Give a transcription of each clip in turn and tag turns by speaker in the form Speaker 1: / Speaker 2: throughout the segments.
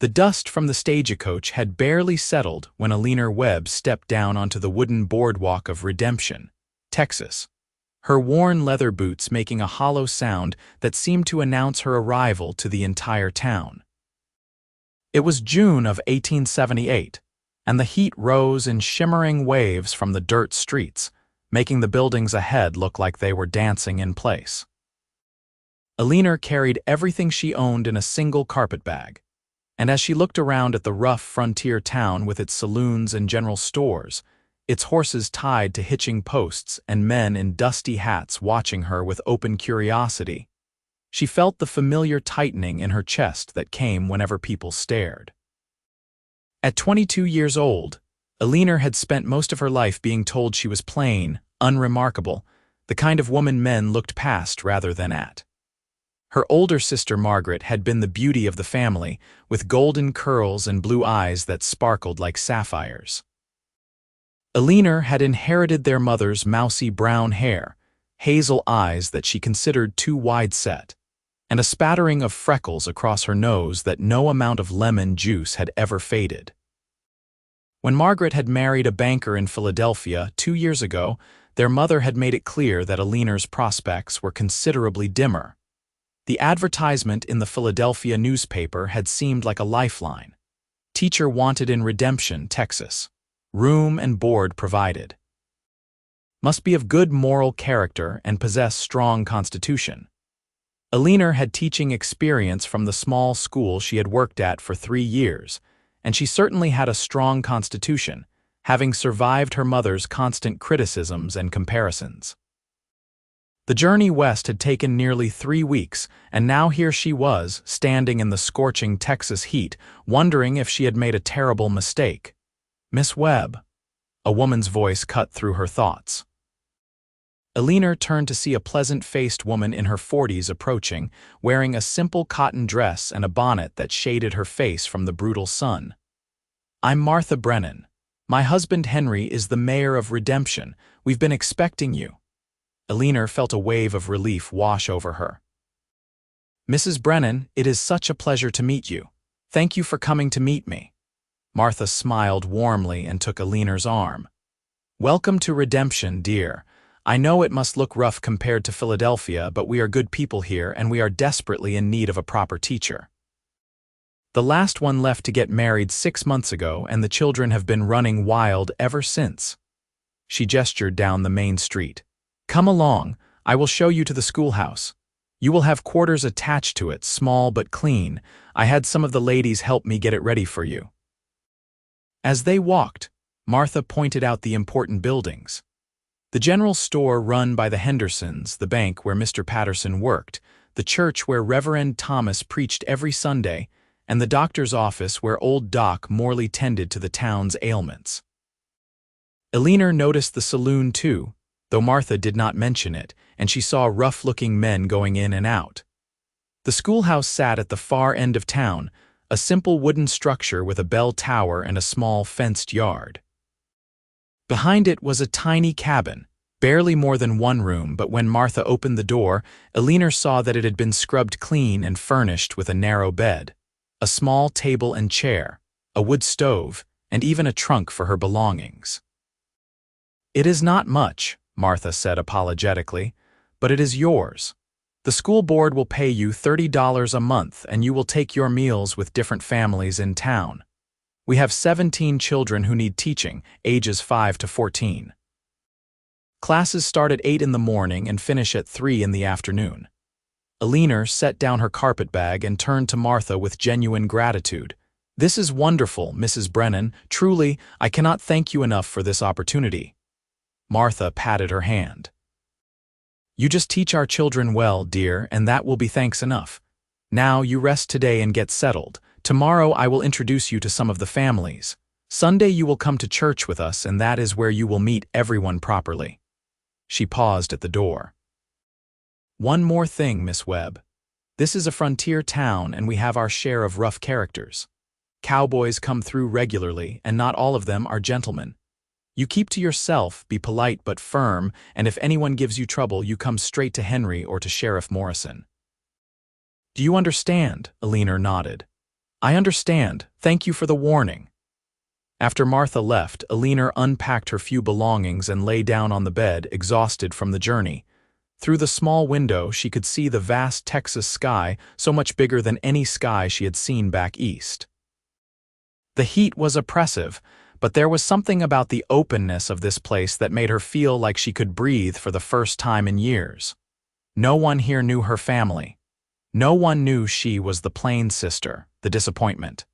Speaker 1: The dust from the stagecoach had barely settled when Eleanor Webb stepped down onto the wooden boardwalk of Redemption, Texas, her worn leather boots making a hollow sound that seemed to announce her arrival to the entire town. It was June of 1878, and the heat rose in shimmering waves from the dirt streets, making the buildings ahead look like they were dancing in place. Eleanor carried everything she owned in a single carpetbag, and as she looked around at the rough frontier town with its saloons and general stores, its horses tied to hitching posts and men in dusty hats watching her with open curiosity, she felt the familiar tightening in her chest that came whenever people stared. At 22 years old, Eleanor had spent most of her life being told she was plain, unremarkable, the kind of woman men looked past rather than at. Her older sister Margaret had been the beauty of the family, with golden curls and blue eyes that sparkled like sapphires. Eleanor had inherited their mother's mousy brown hair, hazel eyes that she considered too wide-set, and a spattering of freckles across her nose that no amount of lemon juice had ever faded. When Margaret had married a banker in Philadelphia 2 years ago, their mother had made it clear that Eleanor's prospects were considerably dimmer. The advertisement in the Philadelphia newspaper had seemed like a lifeline. Teacher wanted in Redemption, Texas. Room and board provided. Must be of good moral character and possess strong constitution. Eleanor had teaching experience from the small school she had worked at for 3 years, and she certainly had a strong constitution, having survived her mother's constant criticisms and comparisons. The journey west had taken nearly 3 weeks, and now here she was, standing in the scorching Texas heat, wondering if she had made a terrible mistake. "Miss Webb," a woman's voice cut through her thoughts. Eleanor turned to see a pleasant-faced woman in her 40s approaching, wearing a simple cotton dress and a bonnet that shaded her face from the brutal sun. "I'm Martha Brennan. My husband Henry is the mayor of Redemption. We've been expecting you." Eleanor felt a wave of relief wash over her. "Mrs. Brennan, it is such a pleasure to meet you. Thank you for coming to meet me." Martha smiled warmly and took Eleanor's arm. "Welcome to Redemption, dear. I know it must look rough compared to Philadelphia, but we are good people here and we are desperately in need of a proper teacher. The last one left to get married 6 months ago, and the children have been running wild ever since." She gestured down the main street. "Come along, I will show you to the schoolhouse. You will have quarters attached to it, small but clean. I had some of the ladies help me get it ready for you." As they walked, Martha pointed out the important buildings. The general store run by the Hendersons, the bank where Mr. Patterson worked, the church where Reverend Thomas preached every Sunday, and the doctor's office where old Doc Morley tended to the town's ailments. Eleanor noticed the saloon too, though Martha did not mention it, and she saw rough-looking men going in and out. The schoolhouse sat at the far end of town, a simple wooden structure with a bell tower and a small fenced yard. Behind it was a tiny cabin, barely more than 1 room, but when Martha opened the door, Eleanor saw that it had been scrubbed clean and furnished with a narrow bed, a small table and chair, a wood stove, and even a trunk for her belongings. "It is not much," Martha said apologetically, "but it is yours. The school board will pay you $30 a month, and you will take your meals with different families in town. We have 17 children who need teaching, ages 5 to 14. Classes start at 8 in the morning and finish at 3 in the afternoon." Eleanor set down her carpetbag and turned to Martha with genuine gratitude. "This is wonderful, Mrs. Brennan. Truly, I cannot thank you enough for this opportunity." Martha patted her hand. "You just teach our children well, dear, and that will be thanks enough. Now you rest today and get settled. Tomorrow I will introduce you to some of the families. Sunday you will come to church with us, and that is where you will meet everyone properly." She paused at the door. "One more thing, Miss Webb. This is a frontier town, and we have our share of rough characters. Cowboys come through regularly, and not all of them are gentlemen. You keep to yourself, be polite but firm, and if anyone gives you trouble, you come straight to Henry or to Sheriff Morrison." "Do you understand?" Eleanor nodded. "I understand. Thank you for the warning." After Martha left, Eleanor unpacked her few belongings and lay down on the bed, exhausted from the journey. Through the small window, she could see the vast Texas sky, so much bigger than any sky she had seen back east. The heat was oppressive, but there was something about the openness of this place that made her feel like she could breathe for the first time in years. No one here knew her family. No one knew she was the plain sister, the disappointment.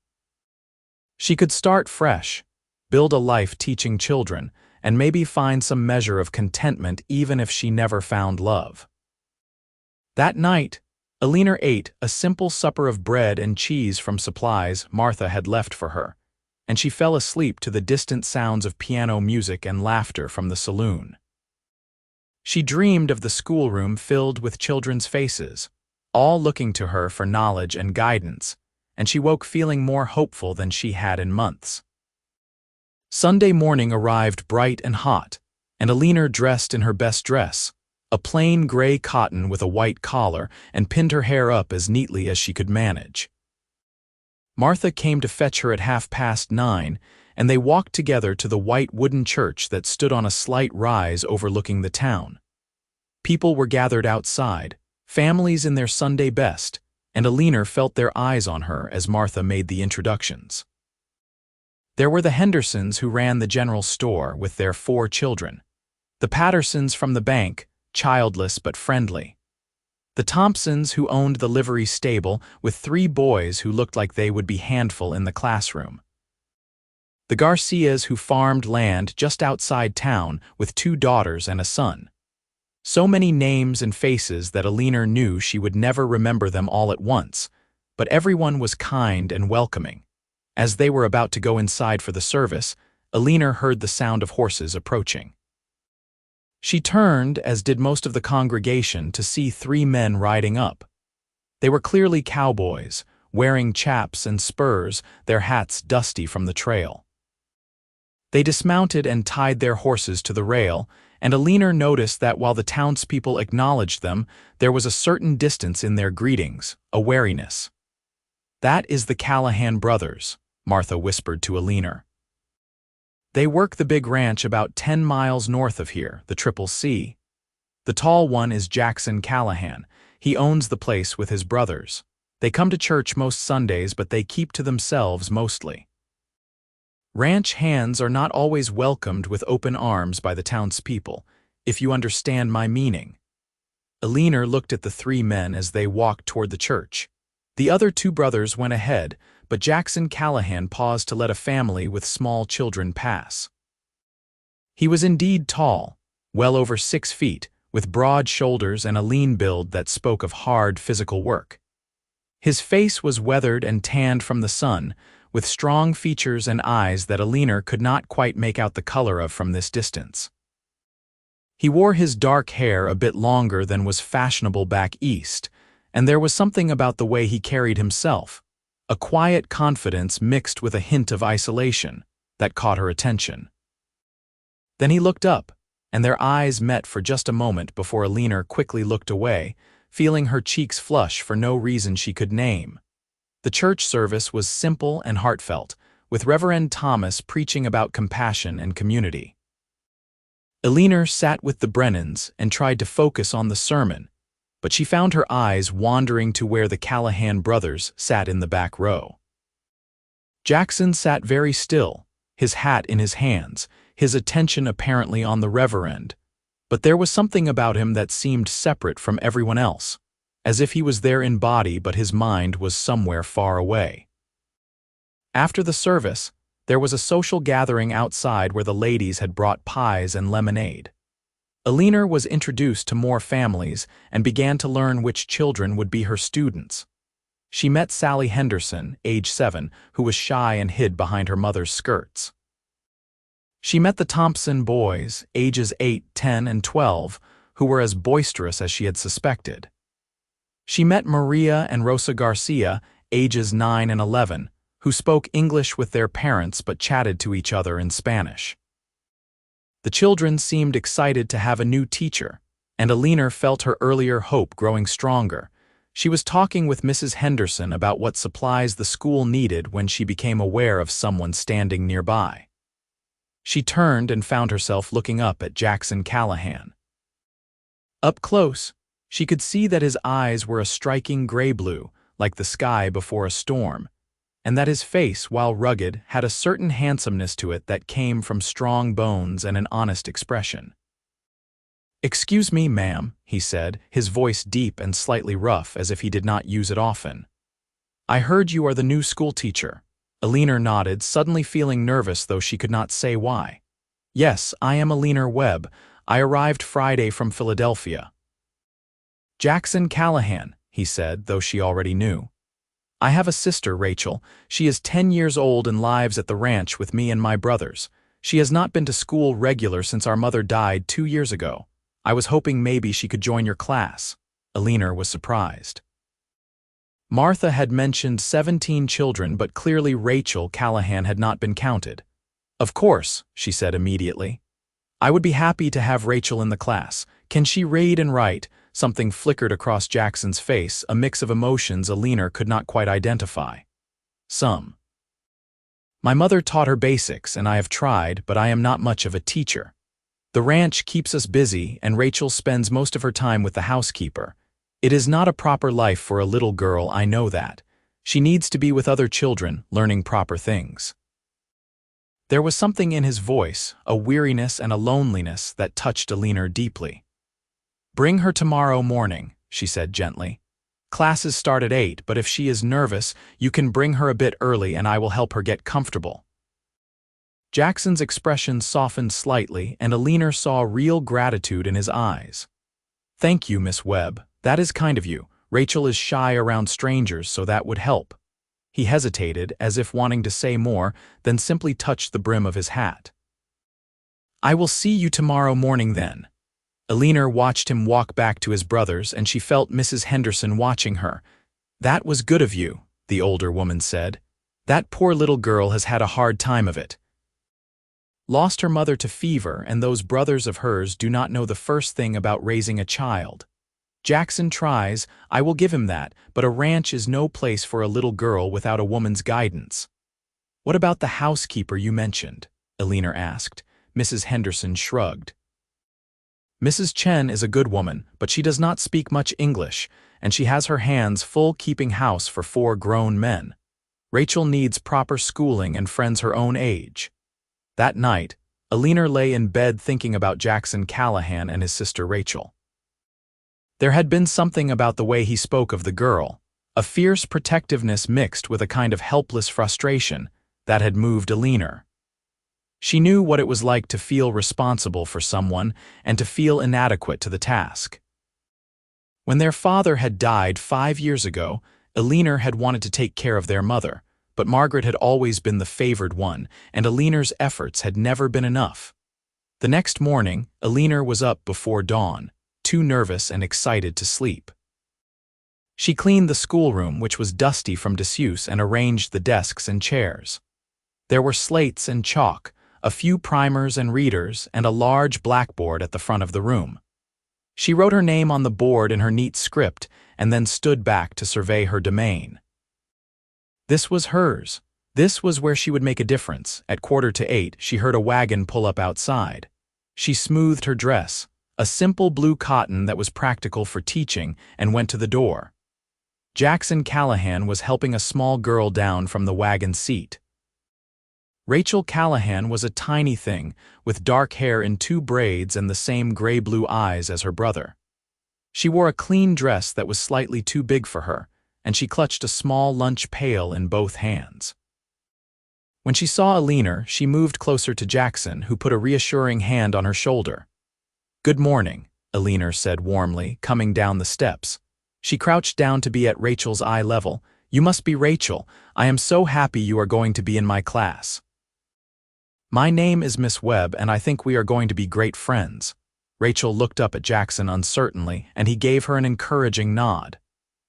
Speaker 1: She could start fresh, build a life teaching children, and maybe find some measure of contentment even if she never found love. That night, Eleanor ate a simple supper of bread and cheese from supplies Martha had left for her, and she fell asleep to the distant sounds of piano music and laughter from the saloon. She dreamed of the schoolroom filled with children's faces, all looking to her for knowledge and guidance, and she woke feeling more hopeful than she had in months. Sunday morning arrived bright and hot, and Eleanor dressed in her best dress, a plain gray cotton with a white collar, and pinned her hair up as neatly as she could manage. Martha came to fetch her at 9:30, and they walked together to the white wooden church that stood on a slight rise overlooking the town. People were gathered outside, families in their Sunday best, and Eleanor felt their eyes on her as Martha made the introductions. There were the Hendersons who ran the general store with their 4 children, the Pattersons from the bank, childless but friendly, the Thompsons who owned the livery stable with 3 boys who looked like they would be handful in the classroom, the Garcias who farmed land just outside town with 2 daughters and a son. So many names and faces that Eleanor knew she would never remember them all at once, but everyone was kind and welcoming. As they were about to go inside for the service, Eleanor heard the sound of horses approaching. She turned, as did most of the congregation, to see 3 men riding up. They were clearly cowboys, wearing chaps and spurs, their hats dusty from the trail. They dismounted and tied their horses to the rail, and Eleanor noticed that while the townspeople acknowledged them, there was a certain distance in their greetings, a wariness. "That is the Callahan brothers," Martha whispered to Eleanor. "They work the big ranch about 10 miles north of here, the Triple C. The tall one is Jackson Callahan. He owns the place with his brothers. They come to church most Sundays, but they keep to themselves mostly. Ranch hands are not always welcomed with open arms by the townspeople, if you understand my meaning." Eleanor looked at the 3 men as they walked toward the church. The other 2 brothers went ahead, but Jackson Callahan paused to let a family with small children pass. He was indeed tall, well over 6 feet, with broad shoulders and a lean build that spoke of hard physical work. His face was weathered and tanned from the sun, with strong features and eyes that Eleanor could not quite make out the color of from this distance. He wore his dark hair a bit longer than was fashionable back east, and there was something about the way he carried himself, a quiet confidence mixed with a hint of isolation, that caught her attention. Then he looked up, and their eyes met for just a moment before Eleanor quickly looked away, feeling her cheeks flush for no reason she could name. The church service was simple and heartfelt, with Reverend Thomas preaching about compassion and community. Eleanor sat with the Brennans and tried to focus on the sermon, but she found her eyes wandering to where the Callahan brothers sat in the back row. Jackson sat very still, his hat in his hands, his attention apparently on the Reverend, but there was something about him that seemed separate from everyone else, as if he was there in body but his mind was somewhere far away. After the service, there was a social gathering outside where the ladies had brought pies and lemonade. Eleanor was introduced to more families and began to learn which children would be her students. She met Sally Henderson, age 7, who was shy and hid behind her mother's skirts. She met the Thompson boys, ages 8, 10, and 12, who were as boisterous as she had suspected. She met Maria and Rosa Garcia, ages 9 and 11, who spoke English with their parents but chatted to each other in Spanish. The children seemed excited to have a new teacher, and Eleanor felt her earlier hope growing stronger. She was talking with Mrs. Henderson about what supplies the school needed when she became aware of someone standing nearby. She turned and found herself looking up at Jackson Callahan. Up close, she could see that his eyes were a striking gray-blue, like the sky before a storm, and that his face, while rugged, had a certain handsomeness to it that came from strong bones and an honest expression. "Excuse me, ma'am," he said, his voice deep and slightly rough as if he did not use it often. "I heard you are the new schoolteacher." Eleanor nodded, suddenly feeling nervous though she could not say why. "Yes, I am Eleanor Webb. I arrived Friday from Philadelphia." "Jackson Callahan," he said, though she already knew. "I have a sister, Rachel. She is 10 years old and lives at the ranch with me and my brothers. She has not been to school regular since our mother died 2 years ago. I was hoping maybe she could join your class." Eleanor was surprised. Martha had mentioned 17 children, but clearly Rachel Callahan had not been counted. "Of course," she said immediately. "I would be happy to have Rachel in the class. Can she read and write?" Something flickered across Jackson's face, a mix of emotions Eleanor could not quite identify. "Some. My mother taught her basics, and I have tried, but I am not much of a teacher. The ranch keeps us busy, and Rachel spends most of her time with the housekeeper. It is not a proper life for a little girl, I know that. She needs to be with other children, learning proper things." There was something in his voice, a weariness and a loneliness that touched Eleanor deeply. "Bring her tomorrow morning," she said gently. "Classes start at 8, but if she is nervous, you can bring her a bit early and I will help her get comfortable." Jackson's expression softened slightly, and Eleanor saw real gratitude in his eyes. "Thank you, Miss Webb. That is kind of you. Rachel is shy around strangers, so that would help." He hesitated, as if wanting to say more, then simply touched the brim of his hat. "I will see you tomorrow morning then." Eleanor watched him walk back to his brothers, and she felt Mrs. Henderson watching her. "That was good of you," the older woman said. "That poor little girl has had a hard time of it. Lost her mother to fever, and those brothers of hers do not know the first thing about raising a child. Jackson tries, I will give him that, but a ranch is no place for a little girl without a woman's guidance." "What about the housekeeper you mentioned?" Eleanor asked. Mrs. Henderson shrugged. "Mrs. Chen is a good woman, but she does not speak much English, and she has her hands full keeping house for 4 grown men. Rachel needs proper schooling and friends her own age." That night, Eleanor lay in bed thinking about Jackson Callahan and his sister Rachel. There had been something about the way he spoke of the girl, a fierce protectiveness mixed with a kind of helpless frustration, that had moved Eleanor. She knew what it was like to feel responsible for someone and to feel inadequate to the task. When their father had died 5 years ago, Eleanor had wanted to take care of their mother, but Margaret had always been the favored one, and Eleanor's efforts had never been enough. The next morning, Eleanor was up before dawn, too nervous and excited to sleep. She cleaned the schoolroom, which was dusty from disuse, and arranged the desks and chairs. There were slates and chalk, a few primers and readers, and a large blackboard at the front of the room. She wrote her name on the board in her neat script and then stood back to survey her domain. This was hers. This was where she would make a difference. At 7:45, she heard a wagon pull up outside. She smoothed her dress, a simple blue cotton that was practical for teaching, and went to the door. Jackson Callahan was helping a small girl down from the wagon seat. Rachel Callahan was a tiny thing, with dark hair in 2 braids and the same gray-blue eyes as her brother. She wore a clean dress that was slightly too big for her, and she clutched a small lunch pail in both hands. When she saw Eleanor, she moved closer to Jackson, who put a reassuring hand on her shoulder. "Good morning," Eleanor said warmly, coming down the steps. She crouched down to be at Rachel's eye level. "You must be Rachel. I am so happy you are going to be in my class." "My name is Miss Webb, and I think we are going to be great friends." Rachel looked up at Jackson uncertainly, and he gave her an encouraging nod.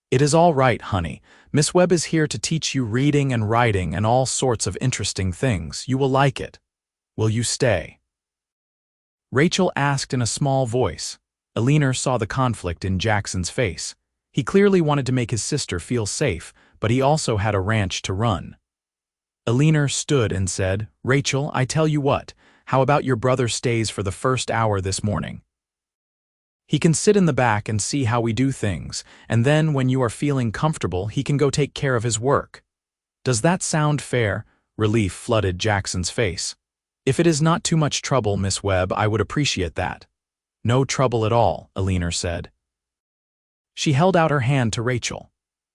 Speaker 1: "It is all right, honey. Miss Webb is here to teach you reading and writing and all sorts of interesting things. You will like it. Will you stay?" Rachel asked in a small voice. Eleanor saw the conflict in Jackson's face. He clearly wanted to make his sister feel safe, but he also had a ranch to run. Eleanor stood and said, "Rachel, I tell you what, how about your brother stays for the first hour this morning? He can sit in the back and see how we do things, and then when you are feeling comfortable, he can go take care of his work." "Does that sound fair?" Relief flooded Jackson's face. "If it is not too much trouble, Miss Webb, I would appreciate that." "No trouble at all," Eleanor said. She held out her hand to Rachel.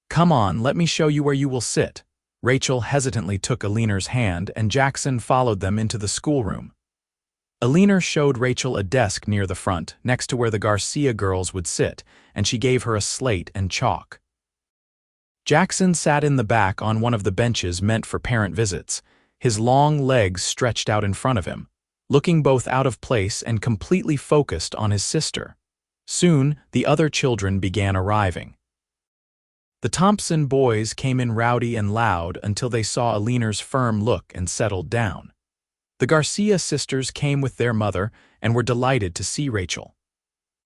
Speaker 1: "Come on, let me show you where you will sit." Rachel hesitantly took Eleanor's hand, and Jackson followed them into the schoolroom. Eleanor showed Rachel a desk near the front, next to where the Garcia girls would sit, and she gave her a slate and chalk. Jackson sat in the back on one of the benches meant for parent visits, his long legs stretched out in front of him, looking both out of place and completely focused on his sister. Soon, the other children began arriving. The Thompson boys came in rowdy and loud until they saw Eleanor's firm look and settled down. The Garcia sisters came with their mother and were delighted to see Rachel.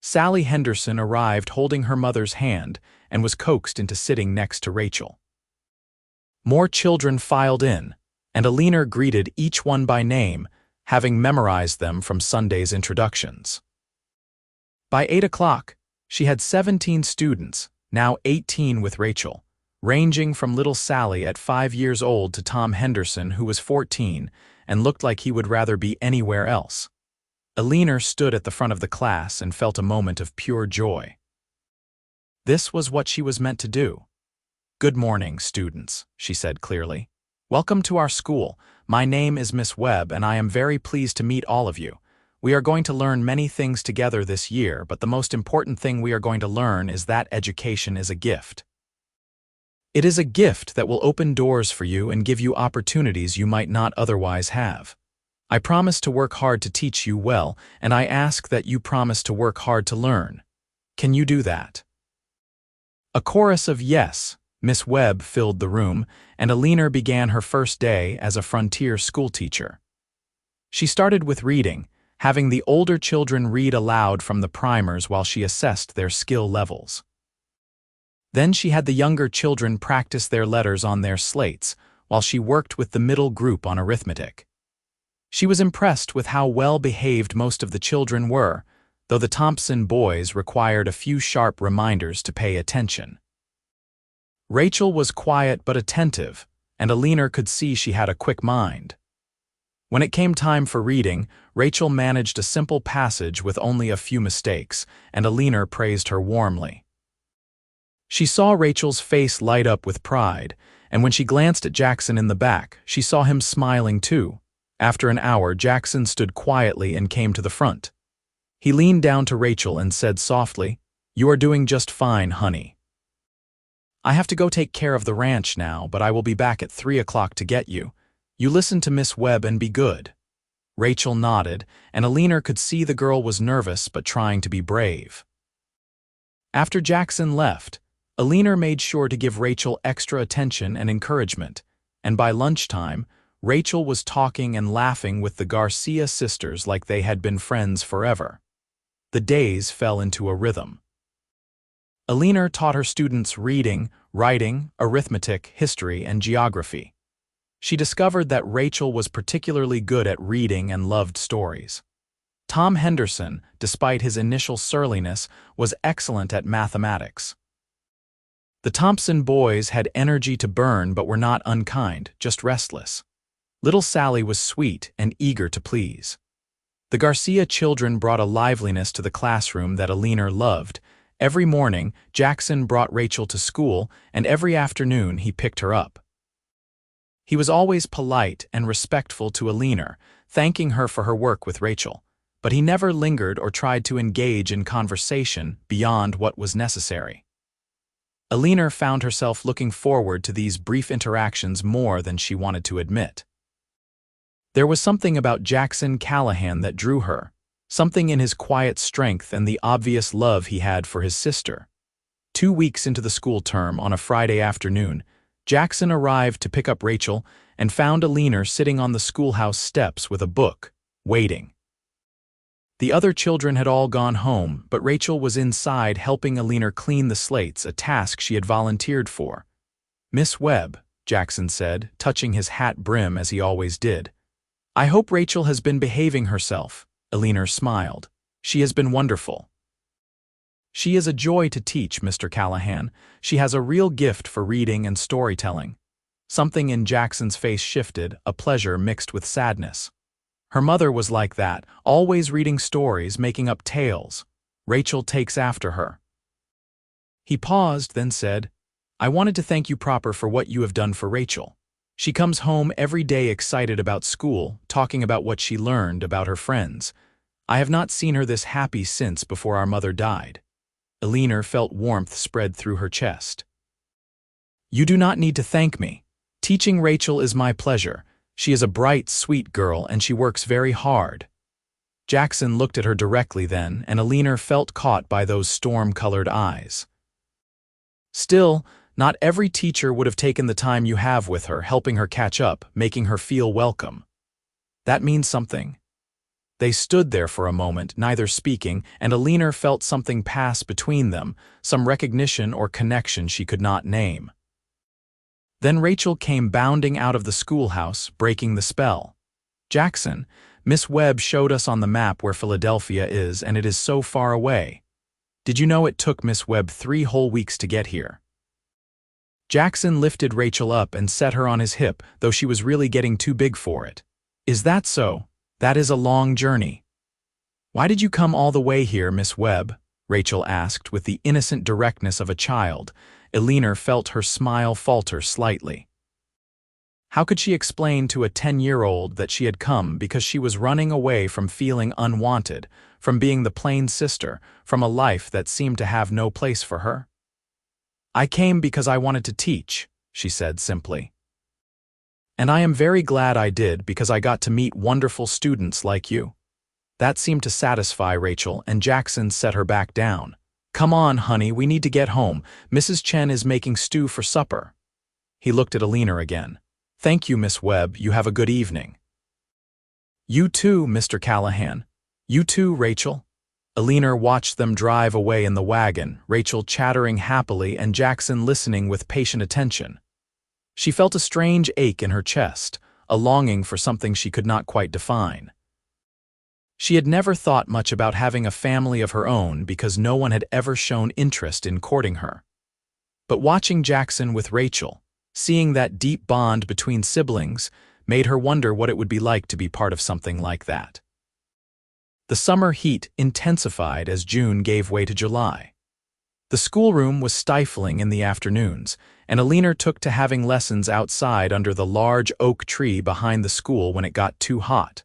Speaker 1: Sally Henderson arrived holding her mother's hand and was coaxed into sitting next to Rachel. More children filed in, and Eleanor greeted each one by name, having memorized them from Sunday's introductions. By 8 o'clock, she had 17 students, now 18 with Rachel, ranging from little Sally at 5 years old to Tom Henderson, who was 14, and looked like he would rather be anywhere else. Eleanor stood at the front of the class and felt a moment of pure joy. This was what she was meant to do. "Good morning, students," she said clearly. "Welcome to our school. My name is Miss Webb, and I am very pleased to meet all of you. We are going to learn many things together this year, but the most important thing we are going to learn is that education is a gift. It is a gift that will open doors for you and give you opportunities you might not otherwise have. I promise to work hard to teach you well, and I ask that you promise to work hard to learn. Can you do that?" A chorus of yes. Miss Webb filled the room, and Eleanor began her first day as a frontier schoolteacher. She started with reading, having the older children read aloud from the primers while she assessed their skill levels. Then she had the younger children practice their letters on their slates, while she worked with the middle group on arithmetic. She was impressed with how well-behaved most of the children were, though the Thompson boys required a few sharp reminders to pay attention. Rachel was quiet but attentive, and Eleanor could see she had a quick mind. When it came time for reading, Rachel managed a simple passage with only a few mistakes, and Eleanor praised her warmly. She saw Rachel's face light up with pride, and when she glanced at Jackson in the back, she saw him smiling too. After an hour, Jackson stood quietly and came to the front. He leaned down to Rachel and said softly, "You are doing just fine, honey. I have to go take care of the ranch now, but I will be back at 3 o'clock to get you. You listen to Miss Webb and be good." Rachel nodded, and Eleanor could see the girl was nervous but trying to be brave. After Jackson left, Eleanor made sure to give Rachel extra attention and encouragement, and by lunchtime, Rachel was talking and laughing with the Garcia sisters like they had been friends forever. The days fell into a rhythm. Eleanor taught her students reading, writing, arithmetic, history, and geography. She discovered that Rachel was particularly good at reading and loved stories. Tom Henderson, despite his initial surliness, was excellent at mathematics. The Thompson boys had energy to burn but were not unkind, just restless. Little Sally was sweet and eager to please. The Garcia children brought a liveliness to the classroom that Eleanor loved. Every morning, Jackson brought Rachel to school, and every afternoon he picked her up. He was always polite and respectful to Eleanor, thanking her for her work with Rachel, but he never lingered or tried to engage in conversation beyond what was necessary. Eleanor found herself looking forward to these brief interactions more than she wanted to admit. There was something about Jackson Callahan that drew her, something in his quiet strength and the obvious love he had for his sister. 2 weeks into the school term, on a Friday afternoon, Jackson arrived to pick up Rachel and found Eleanor sitting on the schoolhouse steps with a book, waiting. The other children had all gone home, but Rachel was inside helping Eleanor clean the slates, a task she had volunteered for. "Miss Webb," Jackson said, touching his hat brim as he always did. "I hope Rachel has been behaving herself." Eleanor smiled. "She has been wonderful." "She is a joy to teach, Mr. Callahan. She has a real gift for reading and storytelling." Something in Jackson's face shifted, a pleasure mixed with sadness. "Her mother was like that, always reading stories, making up tales. Rachel takes after her." He paused, then said, "I wanted to thank you proper for what you have done for Rachel. She comes home every day excited about school, talking about what she learned, about her friends. I have not seen her this happy since before our mother died." Eleanor felt warmth spread through her chest. "You do not need to thank me. Teaching Rachel is my pleasure. She is a bright, sweet girl, and she works very hard." Jackson looked at her directly then, and Eleanor felt caught by those storm-colored eyes. "Still, not every teacher would have taken the time you have with her, helping her catch up, making her feel welcome. That means something." They stood there for a moment, neither speaking, and Eleanor felt something pass between them, some recognition or connection she could not name. Then Rachel came bounding out of the schoolhouse, breaking the spell. "Jackson, Miss Webb showed us on the map where Philadelphia is, and it is so far away. Did you know it took Miss Webb 3 whole weeks to get here?" Jackson lifted Rachel up and set her on his hip, though she was really getting too big for it. "Is that so? That is a long journey." "Why did you come all the way here, Miss Webb?" Rachel asked with the innocent directness of a child. Eleanor felt her smile falter slightly. How could she explain to a 10-year-old that she had come because she was running away from feeling unwanted, from being the plain sister, from a life that seemed to have no place for her? "I came because I wanted to teach," she said simply. "And I am very glad I did, because I got to meet wonderful students like you." That seemed to satisfy Rachel, and Jackson set her back down. "Come on, honey, we need to get home. Mrs. Chen is making stew for supper." He looked at Eleanor again. "Thank you, Miss Webb. You have a good evening." "You too, Mr. Callahan." "You too, Rachel." Eleanor watched them drive away in the wagon, Rachel chattering happily and Jackson listening with patient attention. She felt a strange ache in her chest, a longing for something she could not quite define. She had never thought much about having a family of her own because no one had ever shown interest in courting her. But watching Jackson with Rachel, seeing that deep bond between siblings, made her wonder what it would be like to be part of something like that. The summer heat intensified as June gave way to July. The schoolroom was stifling in the afternoons, and Eleanor took to having lessons outside under the large oak tree behind the school when it got too hot.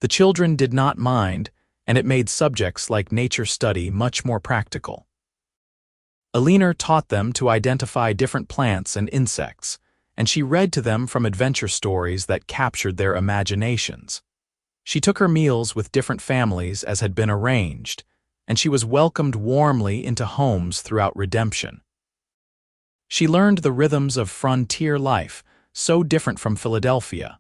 Speaker 1: The children did not mind, and it made subjects like nature study much more practical. Eleanor taught them to identify different plants and insects, and she read to them from adventure stories that captured their imaginations. She took her meals with different families as had been arranged, and she was welcomed warmly into homes throughout Redemption. She learned the rhythms of frontier life, so different from Philadelphia.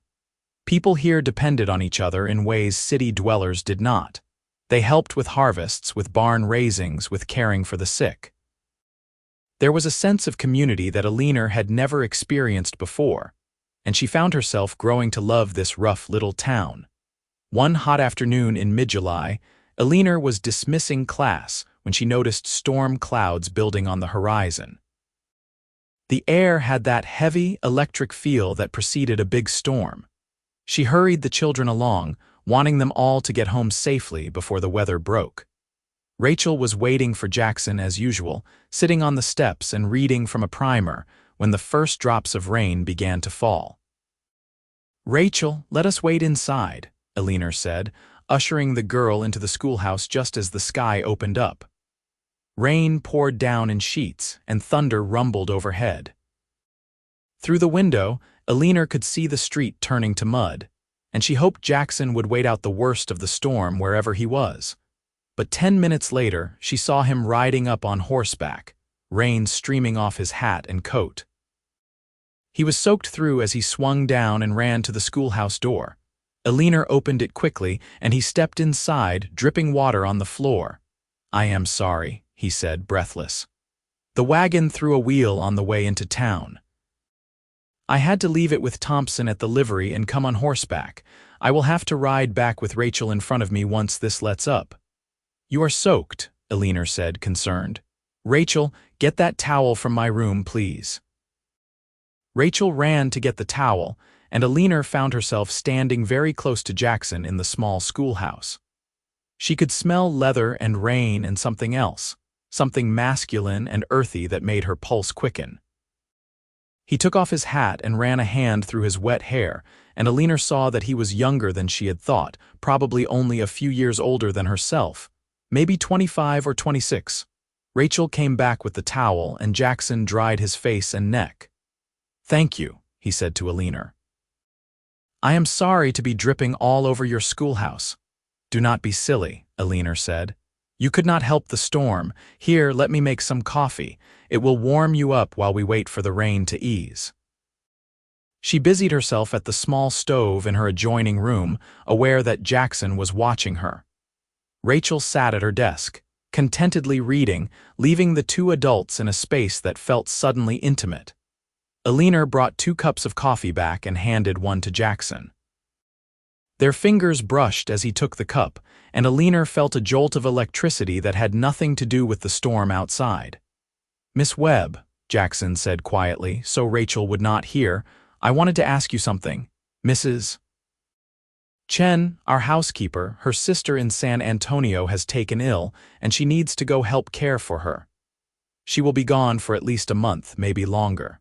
Speaker 1: People here depended on each other in ways city dwellers did not. They helped with harvests, with barn raisings, with caring for the sick. There was a sense of community that Eleanor had never experienced before, and she found herself growing to love this rough little town. One hot afternoon in mid-July, Eleanor was dismissing class when she noticed storm clouds building on the horizon. The air had that heavy, electric feel that preceded a big storm. She hurried the children along, wanting them all to get home safely before the weather broke. Rachel was waiting for Jackson as usual, sitting on the steps and reading from a primer when the first drops of rain began to fall. "Rachel, let us wait inside," Eleanor said, ushering the girl into the schoolhouse just as the sky opened up. Rain poured down in sheets, and thunder rumbled overhead. Through the window, Eleanor could see the street turning to mud, and she hoped Jackson would wait out the worst of the storm wherever he was. But 10 minutes later, she saw him riding up on horseback, rain streaming off his hat and coat. He was soaked through as he swung down and ran to the schoolhouse door. Eleanor opened it quickly, and he stepped inside, dripping water on the floor. "I am sorry," he said, breathless. "The wagon threw a wheel on the way into town. I had to leave it with Thompson at the livery and come on horseback. I will have to ride back with Rachel in front of me once this lets up." "You are soaked," Eleanor said, concerned. "Rachel, get that towel from my room, please." Rachel ran to get the towel, and Eleanor found herself standing very close to Jackson in the small schoolhouse. She could smell leather and rain and something else, something masculine and earthy that made her pulse quicken. He took off his hat and ran a hand through his wet hair, and Eleanor saw that he was younger than she had thought, probably only a few years older than herself, maybe 25 or 26. Rachel came back with the towel, and Jackson dried his face and neck. "Thank you," he said to Eleanor. "I am sorry to be dripping all over your schoolhouse." "Do not be silly," Eleanor said. "You could not help the storm. Here, let me make some coffee. It will warm you up while we wait for the rain to ease." She busied herself at the small stove in her adjoining room, aware that Jackson was watching her. Rachel sat at her desk, contentedly reading, leaving the two adults in a space that felt suddenly intimate. Eleanor brought 2 cups of coffee back and handed one to Jackson. Their fingers brushed as he took the cup, and Eleanor felt a jolt of electricity that had nothing to do with the storm outside. "Miss Webb," Jackson said quietly, so Rachel would not hear, "I wanted to ask you something. Mrs. Chen, our housekeeper, her sister in San Antonio has taken ill, and she needs to go help care for her. She will be gone for at least a month, maybe longer.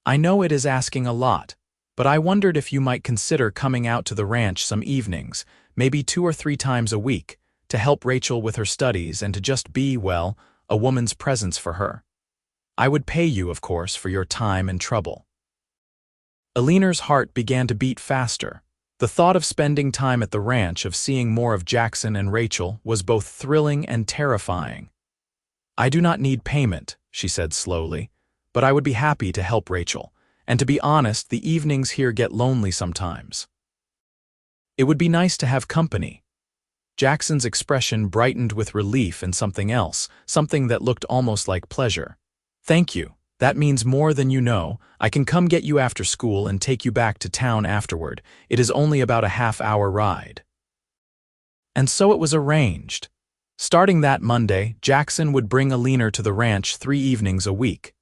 Speaker 1: I know it is asking a lot, but I wondered if you might consider coming out to the ranch some evenings, maybe 2 or 3 times a week, to help Rachel with her studies and to just be, well, a woman's presence for her. I would pay you, of course, for your time and trouble." Eleanor's heart began to beat faster. The thought of spending time at the ranch, of seeing more of Jackson and Rachel, was both thrilling and terrifying. "I do not need payment," she said slowly, "but I would be happy to help Rachel, and to be honest, the evenings here get lonely sometimes. It would be nice to have company." Jackson's expression brightened with relief and something else, something that looked almost like pleasure. "Thank you. That means more than you know. I can come get you after school and take you back to town afterward. It is only about a half-hour ride." And so it was arranged. Starting that Monday, Jackson would bring Eleanor to the ranch 3 evenings a week.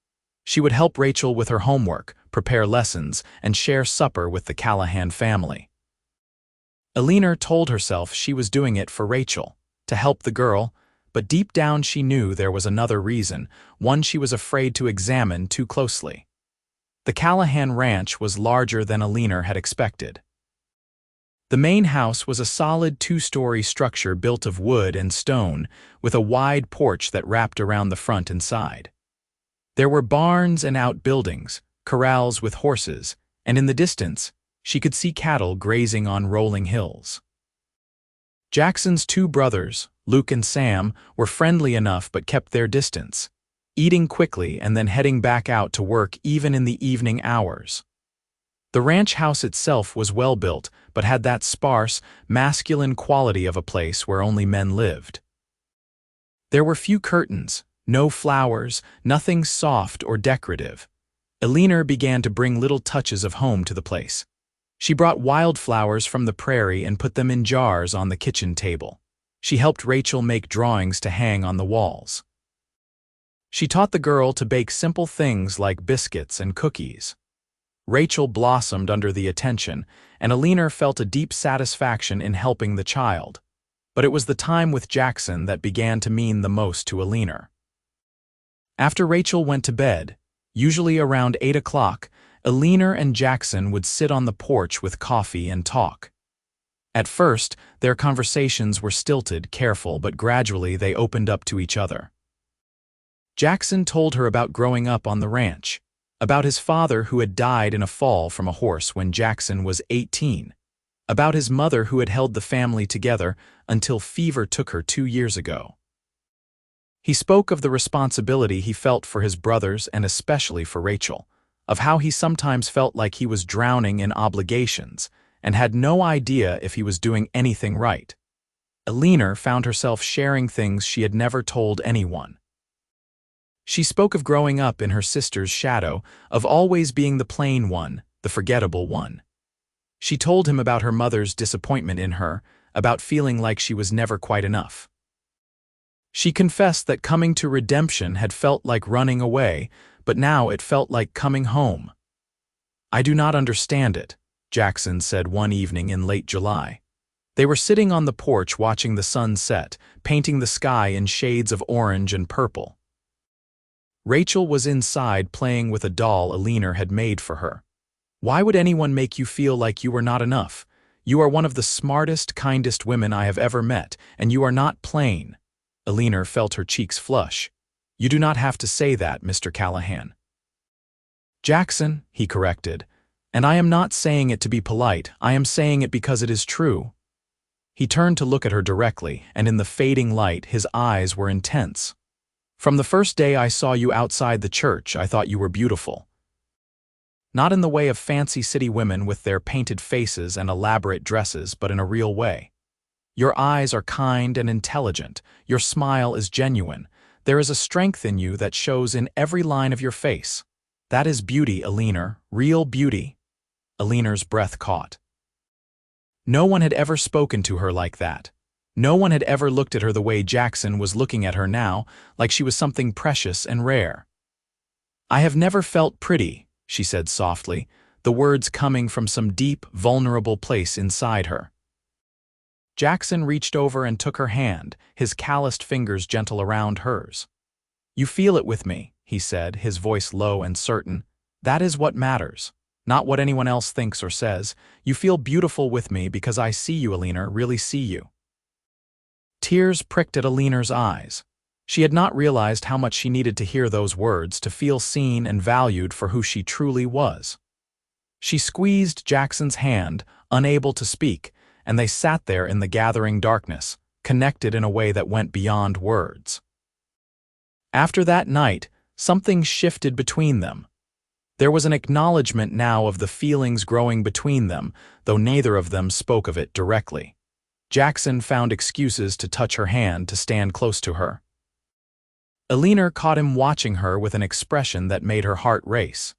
Speaker 1: She would help Rachel with her homework, prepare lessons, and share supper with the Callahan family. Eleanor told herself she was doing it for Rachel, to help the girl, but deep down she knew there was another reason, one she was afraid to examine too closely. The Callahan ranch was larger than Eleanor had expected. The main house was a solid 2-story structure built of wood and stone, with a wide porch that wrapped around the front and side. There were barns and outbuildings, corrals with horses, and in the distance, she could see cattle grazing on rolling hills. Jackson's 2 brothers, Luke and Sam, were friendly enough but kept their distance, eating quickly and then heading back out to work even in the evening hours. The ranch house itself was well built, but had that sparse, masculine quality of a place where only men lived. There were few curtains, no flowers, nothing soft or decorative. Eleanor began to bring little touches of home to the place. She brought wildflowers from the prairie and put them in jars on the kitchen table. She helped Rachel make drawings to hang on the walls. She taught the girl to bake simple things like biscuits and cookies. Rachel blossomed under the attention, and Eleanor felt a deep satisfaction in helping the child. But it was the time with Jackson that began to mean the most to Eleanor. After Rachel went to bed, usually around 8 o'clock, Eleanor and Jackson would sit on the porch with coffee and talk. At first, their conversations were stilted, careful, but gradually they opened up to each other. Jackson told her about growing up on the ranch, about his father who had died in a fall from a horse when Jackson was 18, about his mother who had held the family together until fever took her 2 years ago. He spoke of the responsibility he felt for his brothers and especially for Rachel, of how he sometimes felt like he was drowning in obligations, and had no idea if he was doing anything right. Eleanor found herself sharing things she had never told anyone. She spoke of growing up in her sister's shadow, of always being the plain one, the forgettable one. She told him about her mother's disappointment in her, about feeling like she was never quite enough. She confessed that coming to redemption had felt like running away, but now it felt like coming home. "I do not understand it," Jackson said one evening in late July. They were sitting on the porch watching the sun set, painting the sky in shades of orange and purple. Rachel was inside playing with a doll Eleanor had made for her. "Why would anyone make you feel like you were not enough? You are one of the smartest, kindest women I have ever met, and you are not plain." Eleanor felt her cheeks flush. "You do not have to say that, Mr. Callahan." "Jackson," he corrected, "and I am not saying it to be polite, I am saying it because it is true." He turned to look at her directly, and in the fading light his eyes were intense. "From the first day I saw you outside the church, I thought you were beautiful. Not in the way of fancy city women with their painted faces and elaborate dresses, but in a real way. Your eyes are kind and intelligent, your smile is genuine, there is a strength in you that shows in every line of your face. That is beauty, Eleanor, real beauty." Eleanor's breath caught. No one had ever spoken to her like that. No one had ever looked at her the way Jackson was looking at her now, like she was something precious and rare. "I have never felt pretty," she said softly, the words coming from some deep, vulnerable place inside her. Jackson reached over and took her hand, his calloused fingers gentle around hers. "You feel it with me," he said, his voice low and certain. "That is what matters. Not what anyone else thinks or says. You feel beautiful with me because I see you, Eleanor, really see you." Tears pricked at Eleanor's eyes. She had not realized how much she needed to hear those words to feel seen and valued for who she truly was. She squeezed Jackson's hand, unable to speak, and they sat there in the gathering darkness, connected in a way that went beyond words. After that night, something shifted between them. There was an acknowledgement now of the feelings growing between them, though neither of them spoke of it directly. Jackson found excuses to touch her hand, to stand close to her. Eleanor caught him watching her with an expression that made her heart race.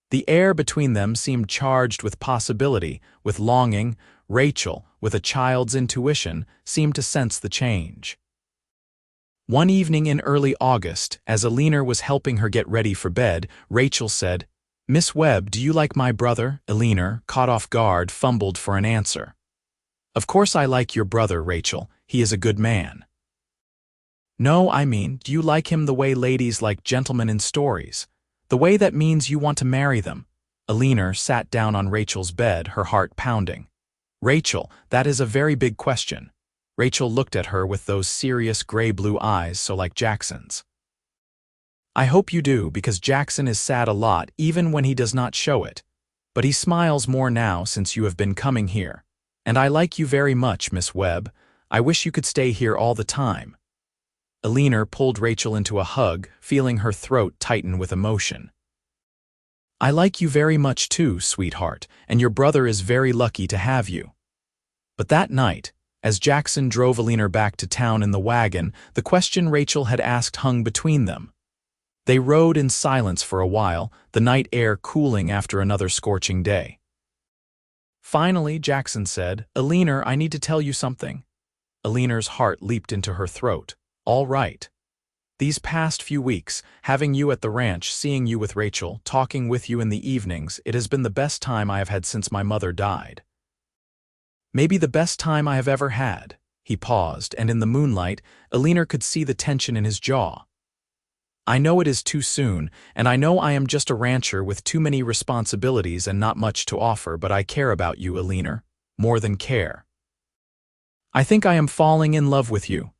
Speaker 1: The air between them seemed charged with possibility, with longing. Rachel, with a child's intuition, seemed to sense the change. One evening in early August, as Eleanor was helping her get ready for bed, Rachel said, "Miss Webb, do you like my brother?" Eleanor, caught off guard, fumbled for an answer. "Of course I like your brother, Rachel. He is a good man." "No, I mean, do you like him the way ladies like gentlemen in stories? The way that means you want to marry them?" Eleanor sat down on Rachel's bed, her heart pounding. "Rachel, that is a very big question." Rachel looked at her with those serious gray-blue eyes so like Jackson's. "I hope you do, because Jackson is sad a lot even when he does not show it. But he smiles more now since you have been coming here. And I like you very much, Miss Webb. I wish you could stay here all the time." Eleanor pulled Rachel into a hug, feeling her throat tighten with emotion. "I like you very much too, sweetheart, and your brother is very lucky to have you." But that night, as Jackson drove Eleanor back to town in the wagon, the question Rachel had asked hung between them. They rode in silence for a while, the night air cooling after another scorching day. Finally, Jackson said, "Eleanor, I need to tell you something." Eleanor's heart leaped into her throat. "All right." "These past few weeks, having you at the ranch, seeing you with Rachel, talking with you in the evenings, it has been the best time I have had since my mother died. Maybe the best time I have ever had." He paused, and in the moonlight, Eleanor could see the tension in his jaw. "I know it is too soon, and I know I am just a rancher with too many responsibilities and not much to offer, but I care about you, Eleanor. More than care. I think I am falling in love with you."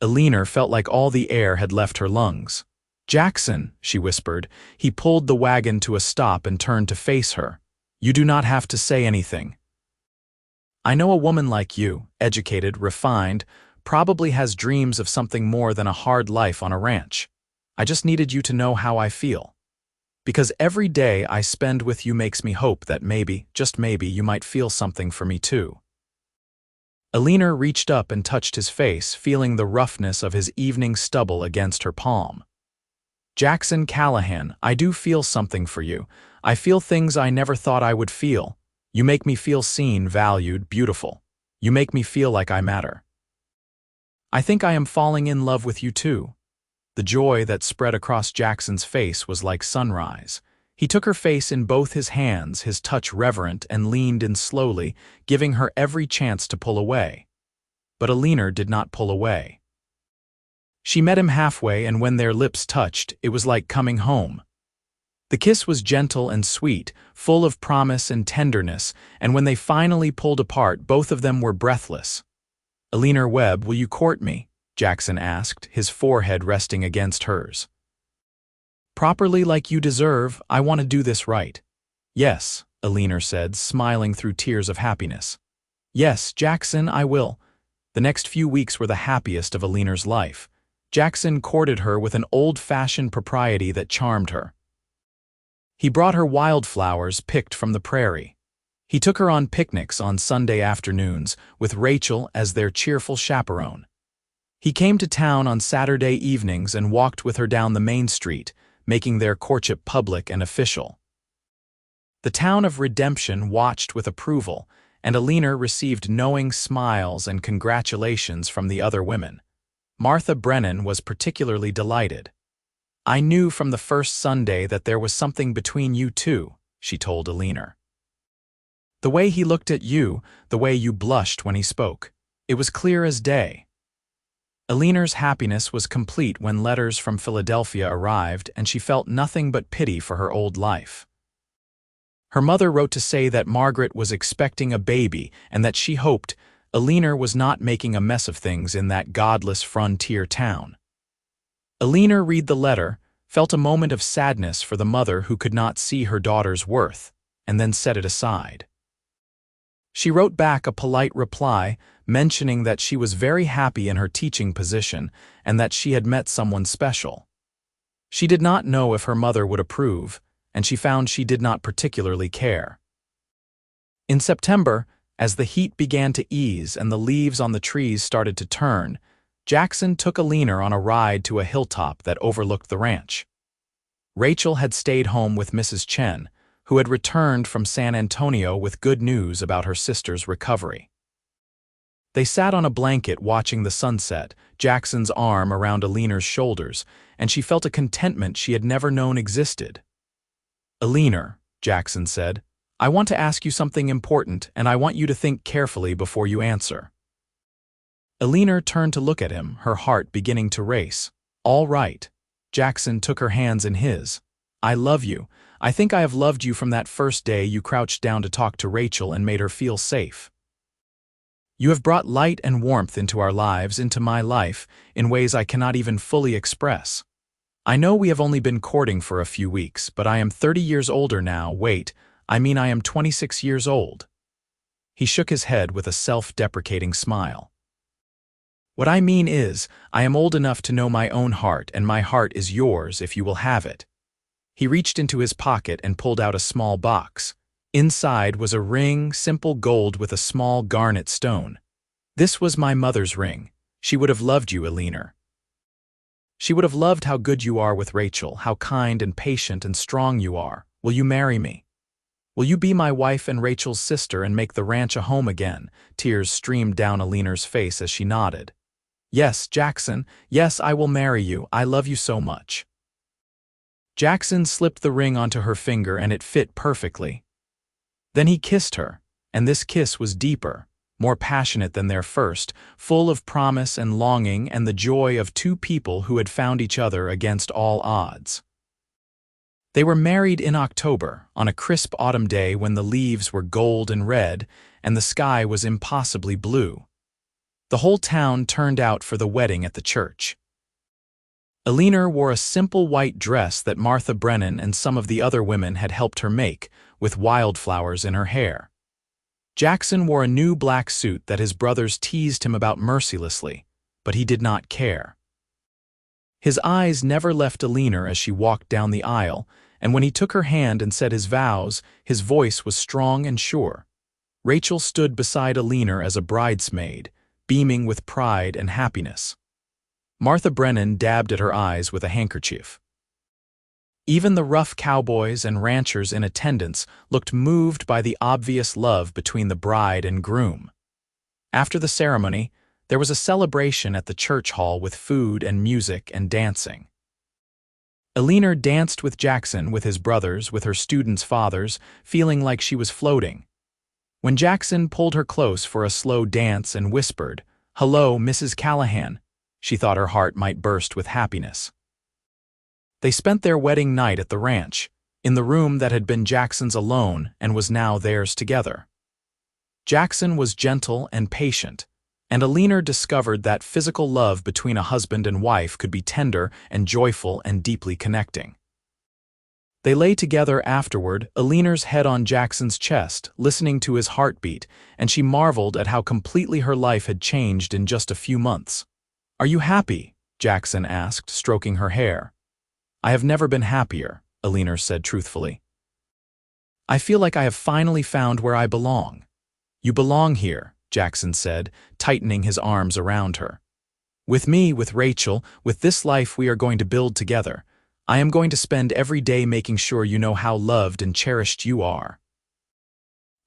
Speaker 1: Eleanor felt like all the air had left her lungs. "Jackson," she whispered. He pulled the wagon to a stop and turned to face her. "You do not have to say anything. I know a woman like you, educated, refined, probably has dreams of something more than a hard life on a ranch. I just needed you to know how I feel." Because every day I spend with you makes me hope that maybe, just maybe, you might feel something for me too. Eleanor reached up and touched his face, feeling the roughness of his evening stubble against her palm. Jackson Callahan, I do feel something for you. I feel things I never thought I would feel. You make me feel seen, valued, beautiful. You make me feel like I matter. I think I am falling in love with you too. The joy that spread across Jackson's face was like sunrise. He took her face in both his hands, his touch reverent, and leaned in slowly, giving her every chance to pull away. But Eleanor did not pull away. She met him halfway, and when their lips touched, it was like coming home. The kiss was gentle and sweet, full of promise and tenderness, and when they finally pulled apart, both of them were breathless. Eleanor Webb, will you court me? Jackson asked, his forehead resting against hers. Properly, like you deserve. I want to do this right. Yes, Eleanor said, smiling through tears of happiness. Yes, Jackson, I will. The next few weeks were the happiest of Eleanor's life. Jackson courted her with an old-fashioned propriety that charmed her. He brought her wildflowers picked from the prairie. He took her on picnics on Sunday afternoons, with Rachel as their cheerful chaperone. He came to town on Saturday evenings and walked with her down the main street, making their courtship public and official. The town of Redemption watched with approval, and Eleanor received knowing smiles and congratulations from the other women. Martha Brennan was particularly delighted. I knew from the first Sunday that there was something between you two, she told Eleanor. The way he looked at you, the way you blushed when he spoke, it was clear as day. Eleanor's happiness was complete when letters from Philadelphia arrived, and she felt nothing but pity for her old life. Her mother wrote to say that Margaret was expecting a baby and that she hoped Eleanor was not making a mess of things in that godless frontier town. Eleanor read the letter, felt a moment of sadness for the mother who could not see her daughter's worth, and then set it aside. She wrote back a polite reply, mentioning that she was very happy in her teaching position and that she had met someone special. She did not know if her mother would approve, and she found she did not particularly care. In September, as the heat began to ease and the leaves on the trees started to turn, Jackson took Eleanor on a ride to a hilltop that overlooked the ranch. Rachel had stayed home with Mrs. Chen, who had returned from San Antonio with good news about her sister's recovery. They sat on a blanket watching the sunset, Jackson's arm around Eleanor's shoulders, and she felt a contentment she had never known existed. Eleanor, Jackson said, I want to ask you something important, and I want you to think carefully before you answer. Eleanor turned to look at him, her heart beginning to race. All right. Jackson took her hands in his. I love you. I think I have loved you from that first day you crouched down to talk to Rachel and made her feel safe. You have brought light and warmth into our lives, into my life, in ways I cannot even fully express. I know we have only been courting for a few weeks, but I am 30 years older now. Wait, I mean I am 26 years old. He shook his head with a self-deprecating smile. What I mean is, I am old enough to know my own heart, and my heart is yours if you will have it. He reached into his pocket and pulled out a small box. Inside was a ring, simple gold with a small garnet stone. This was my mother's ring. She would have loved you, Eleanor. She would have loved how good you are with Rachel, how kind and patient and strong you are. Will you marry me? Will you be my wife and Rachel's sister and make the ranch a home again? Tears streamed down Eleanor's face as she nodded. Yes, Jackson, yes, I will marry you. I love you so much. Jackson slipped the ring onto her finger and it fit perfectly. Then he kissed her, and this kiss was deeper, more passionate than their first, full of promise and longing and the joy of two people who had found each other against all odds. They were married in October, on a crisp autumn day when the leaves were gold and red and the sky was impossibly blue. The whole town turned out for the wedding at the church. Eleanor wore a simple white dress that Martha Brennan and some of the other women had helped her make, with wildflowers in her hair. Jackson wore a new black suit that his brothers teased him about mercilessly, but he did not care. His eyes never left Eleanor as she walked down the aisle, and when he took her hand and said his vows, his voice was strong and sure. Rachel stood beside Eleanor as a bridesmaid, beaming with pride and happiness. Martha Brennan dabbed at her eyes with a handkerchief. Even the rough cowboys and ranchers in attendance looked moved by the obvious love between the bride and groom. After the ceremony, there was a celebration at the church hall with food and music and dancing. Eleanor danced with Jackson, with his brothers, with her students' fathers, feeling like she was floating. When Jackson pulled her close for a slow dance and whispered, "Hello, Mrs. Callahan," she thought her heart might burst with happiness. They spent their wedding night at the ranch, in the room that had been Jackson's alone and was now theirs together. Jackson was gentle and patient, and Eleanor discovered that physical love between a husband and wife could be tender and joyful and deeply connecting. They lay together afterward, Eleanor's head on Jackson's chest, listening to his heartbeat, and she marveled at how completely her life had changed in just a few months. "Are you happy?" Jackson asked, stroking her hair. "I have never been happier," Eleanor said truthfully. "I feel like I have finally found where I belong." "You belong here," Jackson said, tightening his arms around her. "With me, with Rachel, with this life we are going to build together. I am going to spend every day making sure you know how loved and cherished you are."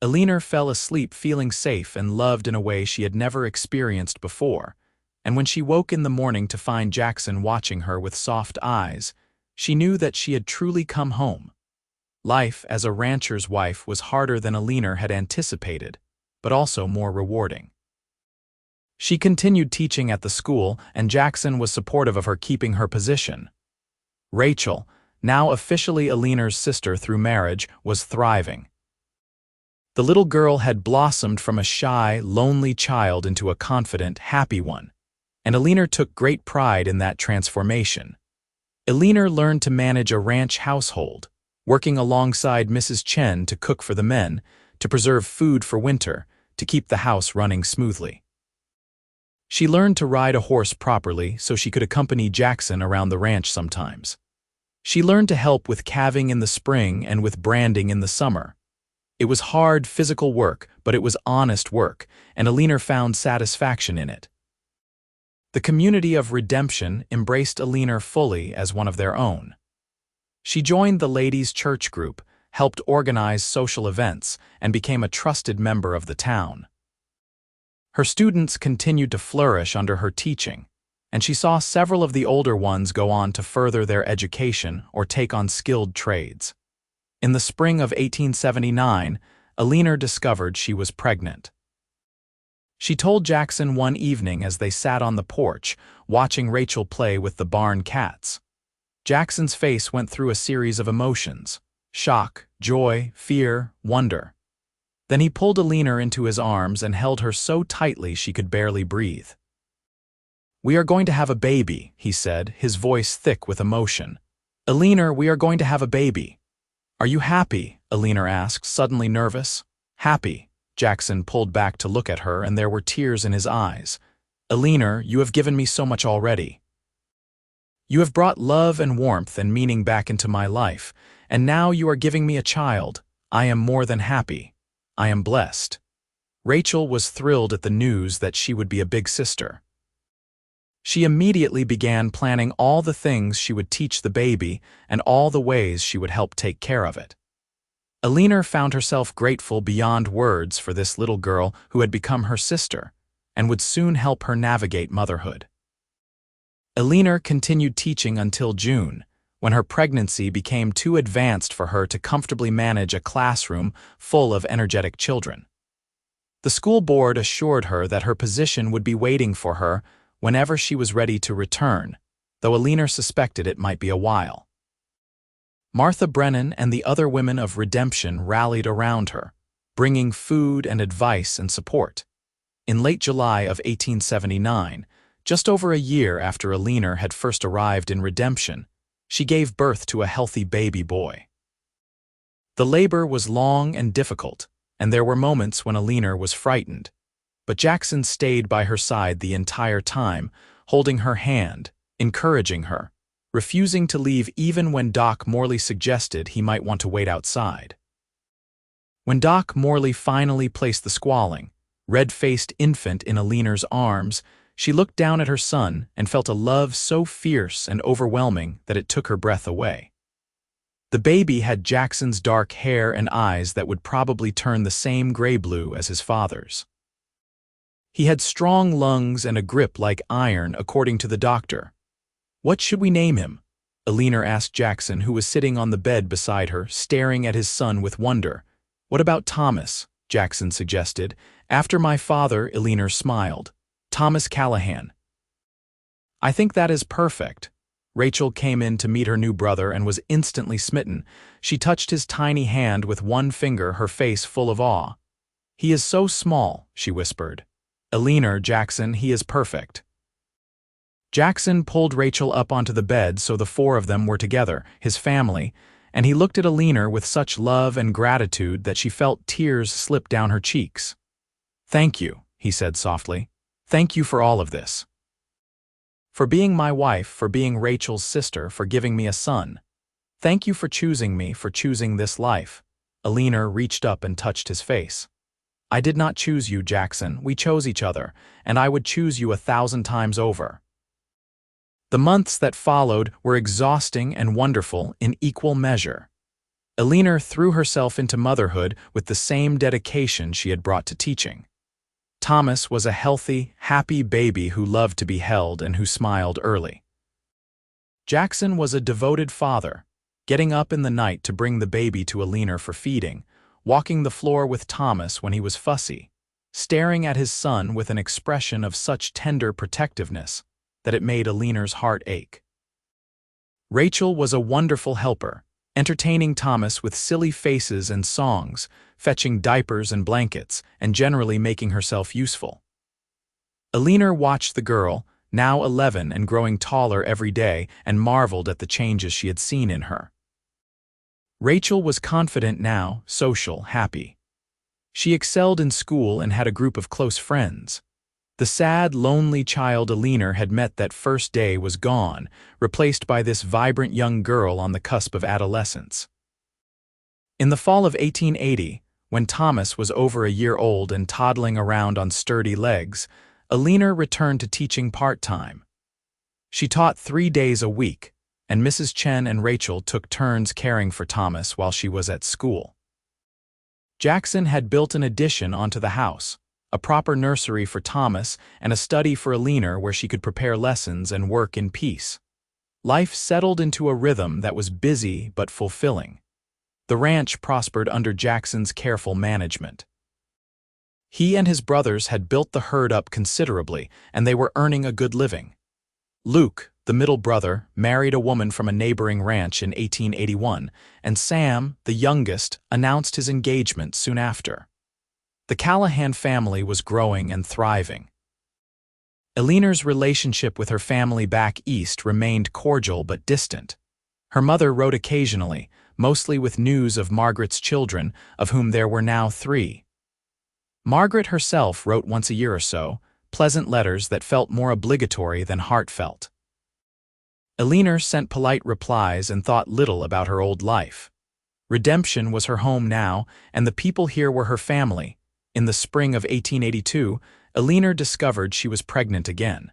Speaker 1: Eleanor fell asleep feeling safe and loved in a way she had never experienced before, and when she woke in the morning to find Jackson watching her with soft eyes, she knew that she had truly come home. Life as a rancher's wife was harder than Eleanor had anticipated, but also more rewarding. She continued teaching at the school, and Jackson was supportive of her keeping her position. Rachel, now officially Eleanor's sister through marriage, was thriving. The little girl had blossomed from a shy, lonely child into a confident, happy one, and Eleanor took great pride in that transformation. Eleanor learned to manage a ranch household, working alongside Mrs. Chen to cook for the men, to preserve food for winter, to keep the house running smoothly. She learned to ride a horse properly so she could accompany Jackson around the ranch sometimes. She learned to help with calving in the spring and with branding in the summer. It was hard physical work, but it was honest work, and Eleanor found satisfaction in it. The community of Redemption embraced Eleanor fully as one of their own. She joined the ladies' church group, helped organize social events, and became a trusted member of the town. Her students continued to flourish under her teaching, and she saw several of the older ones go on to further their education or take on skilled trades. In the spring of 1879, Eleanor discovered she was pregnant. She told Jackson one evening as they sat on the porch, watching Rachel play with the barn cats. Jackson's face went through a series of emotions: shock, joy, fear, wonder. Then he pulled Eleanor into his arms and held her so tightly she could barely breathe. "We are going to have a baby," he said, his voice thick with emotion. "Eleanor, we are going to have a baby." "Are you happy?" Eleanor asked, suddenly nervous. "Happy." Jackson pulled back to look at her, and there were tears in his eyes. "Eleanor, you have given me so much already. You have brought love and warmth and meaning back into my life, and now you are giving me a child. I am more than happy. I am blessed." Rachel was thrilled at the news that she would be a big sister. She immediately began planning all the things she would teach the baby and all the ways she would help take care of it. Eleanor found herself grateful beyond words for this little girl who had become her sister and would soon help her navigate motherhood. Eleanor continued teaching until June, when her pregnancy became too advanced for her to comfortably manage a classroom full of energetic children. The school board assured her that her position would be waiting for her whenever she was ready to return, though Eleanor suspected it might be a while. Martha Brennan and the other women of Redemption rallied around her, bringing food and advice and support. In late July of 1879, just over a year after Eleanor had first arrived in Redemption, she gave birth to a healthy baby boy. The labor was long and difficult, and there were moments when Eleanor was frightened, but Jackson stayed by her side the entire time, holding her hand, encouraging her, refusing to leave even when Doc Morley suggested he might want to wait outside. When Doc Morley finally placed the squalling, red-faced infant in Eleanor's arms, she looked down at her son and felt a love so fierce and overwhelming that it took her breath away. The baby had Jackson's dark hair and eyes that would probably turn the same gray-blue as his father's. He had strong lungs and a grip like iron, according to the doctor. "What should we name him?" Eleanor asked Jackson, who was sitting on the bed beside her, staring at his son with wonder. "What about Thomas?" Jackson suggested. "After my father," Eleanor smiled. "Thomas Callahan." "I think that is perfect." Rachel came in to meet her new brother and was instantly smitten. She touched his tiny hand with one finger, her face full of awe. "He is so small," she whispered. "Eleanor, Jackson, he is perfect." Jackson pulled Rachel up onto the bed so the four of them were together, his family, and he looked at Eleanor with such love and gratitude that she felt tears slip down her cheeks. "Thank you," he said softly. "Thank you for all of this. For being my wife, for being Rachel's sister, for giving me a son. Thank you for choosing me, for choosing this life." Eleanor reached up and touched his face. "I did not choose you, Jackson. We chose each other, and I would choose you 1,000 times over." The months that followed were exhausting and wonderful in equal measure. Eleanor threw herself into motherhood with the same dedication she had brought to teaching. Thomas was a healthy, happy baby who loved to be held and who smiled early. Jackson was a devoted father, getting up in the night to bring the baby to Eleanor for feeding, walking the floor with Thomas when he was fussy, staring at his son with an expression of such tender protectiveness that it made Eleanor's heart ache. Rachel was a wonderful helper, entertaining Thomas with silly faces and songs, fetching diapers and blankets, and generally making herself useful. Eleanor watched the girl, now 11 and growing taller every day, and marveled at the changes she had seen in her. Rachel was confident now, social, happy. She excelled in school and had a group of close friends. The sad, lonely child Eleanor had met that first day was gone, replaced by this vibrant young girl on the cusp of adolescence. In the fall of 1880, when Thomas was over a year old and toddling around on sturdy legs, Eleanor returned to teaching part-time. She taught 3 days a week, and Mrs. Chen and Rachel took turns caring for Thomas while she was at school. Jackson had built an addition onto the house, a proper nursery for Thomas and a study for Eleanor where she could prepare lessons and work in peace. Life settled into a rhythm that was busy but fulfilling. The ranch prospered under Jackson's careful management. He and his brothers had built the herd up considerably, and they were earning a good living. Luke, the middle brother, married a woman from a neighboring ranch in 1881, and Sam, the youngest, announced his engagement soon after. The Callahan family was growing and thriving. Eleanor's relationship with her family back east remained cordial but distant. Her mother wrote occasionally, mostly with news of Margaret's children, of whom there were now 3. Margaret herself wrote once a year or so, pleasant letters that felt more obligatory than heartfelt. Eleanor sent polite replies and thought little about her old life. Redemption was her home now, and the people here were her family. In the spring of 1882, Eleanor discovered she was pregnant again.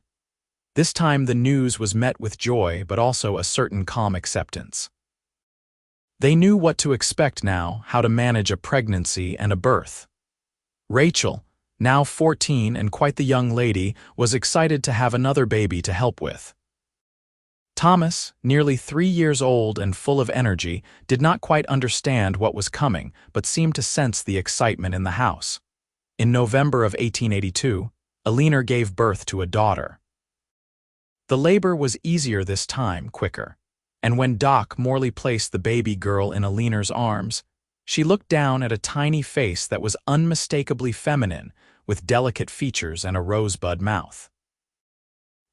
Speaker 1: This time the news was met with joy but also a certain calm acceptance. They knew what to expect now, how to manage a pregnancy and a birth. Rachel, now 14 and quite the young lady, was excited to have another baby to help with. Thomas, nearly 3 years old and full of energy, did not quite understand what was coming but seemed to sense the excitement in the house. In November of 1882, Eleanor gave birth to a daughter. The labor was easier this time, quicker, and when Doc Morley placed the baby girl in Eleanor's arms, she looked down at a tiny face that was unmistakably feminine, with delicate features and a rosebud mouth.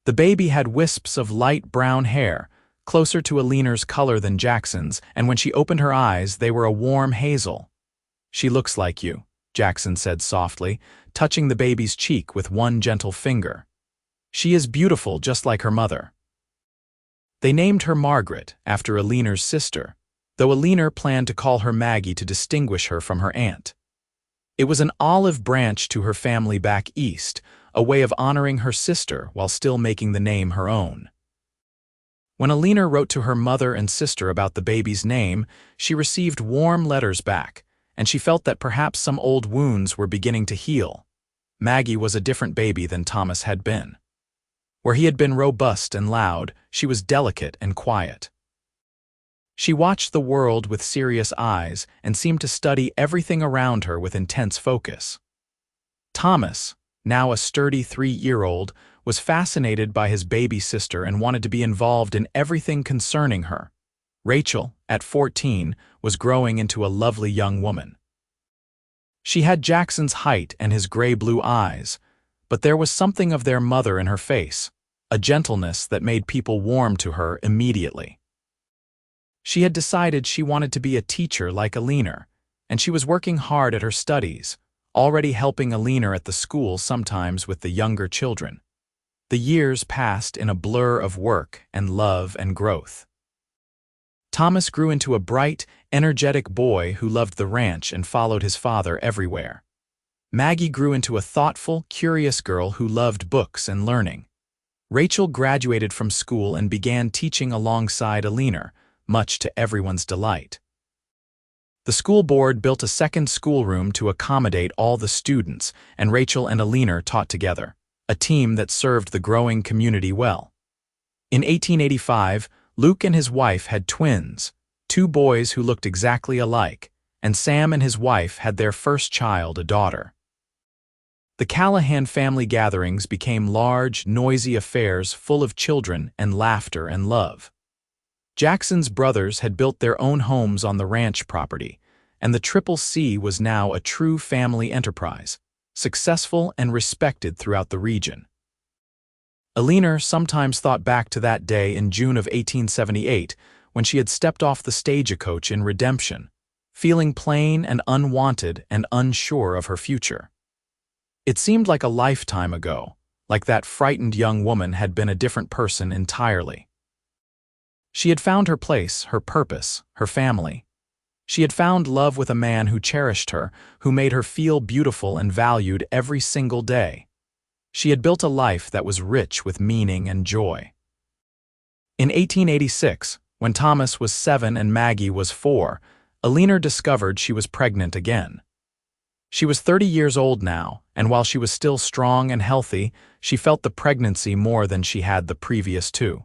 Speaker 1: The baby had wisps of light brown hair, closer to Eleanor's color than Jackson's, and when she opened her eyes, they were a warm hazel. "She looks like you," Jackson said softly, touching the baby's cheek with one gentle finger. "She is beautiful just like her mother." They named her Margaret, after Eleanor's sister, though Eleanor planned to call her Maggie to distinguish her from her aunt. It was an olive branch to her family back east, a way of honoring her sister while still making the name her own. When Eleanor wrote to her mother and sister about the baby's name, she received warm letters back, and she felt that perhaps some old wounds were beginning to heal. Maggie was a different baby than Thomas had been. Where he had been robust and loud, she was delicate and quiet. She watched the world with serious eyes and seemed to study everything around her with intense focus. Thomas, now a sturdy 3-year-old, was fascinated by his baby sister and wanted to be involved in everything concerning her. Rachel, at 14, was growing into a lovely young woman. She had Jackson's height and his gray-blue eyes, but there was something of their mother in her face, a gentleness that made people warm to her immediately. She had decided she wanted to be a teacher like Eleanor, and she was working hard at her studies, already helping Eleanor at the school sometimes with the younger children. The years passed in a blur of work and love and growth. Thomas grew into a bright, energetic boy who loved the ranch and followed his father everywhere. Maggie grew into a thoughtful, curious girl who loved books and learning. Rachel graduated from school and began teaching alongside Eleanor, much to everyone's delight. The school board built a second schoolroom to accommodate all the students, and Rachel and Eleanor taught together, a team that served the growing community well. In 1885, Luke and his wife had twins, 2 boys who looked exactly alike, and Sam and his wife had their first child, a daughter. The Callahan family gatherings became large, noisy affairs full of children and laughter and love. Jackson's brothers had built their own homes on the ranch property, and the Triple C was now a true family enterprise, successful and respected throughout the region. Eleanor sometimes thought back to that day in June of 1878 when she had stepped off the stagecoach in Redemption, feeling plain and unwanted and unsure of her future. It seemed like a lifetime ago, like that frightened young woman had been a different person entirely. She had found her place, her purpose, her family. She had found love with a man who cherished her, who made her feel beautiful and valued every single day. She had built a life that was rich with meaning and joy. In 1886, when Thomas was 7 and Maggie was 4, Eleanor discovered she was pregnant again. She was 30 years old now, and while she was still strong and healthy, she felt the pregnancy more than she had the previous 2.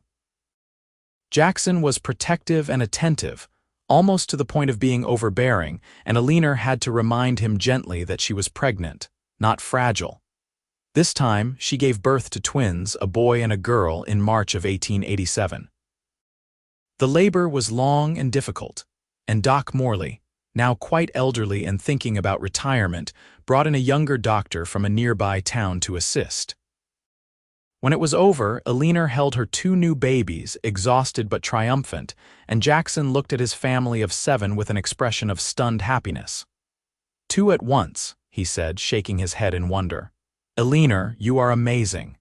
Speaker 1: Jackson was protective and attentive, almost to the point of being overbearing, and Eleanor had to remind him gently that she was pregnant, not fragile. This time, she gave birth to twins, a boy and a girl, in March of 1887. The labor was long and difficult, and Doc Morley, now quite elderly and thinking about retirement, brought in a younger doctor from a nearby town to assist. When it was over, Eleanor held her 2 new babies, exhausted but triumphant, and Jackson looked at his family of 7 with an expression of stunned happiness. 2 at once, he said, shaking his head in wonder. Eleanor, you are amazing.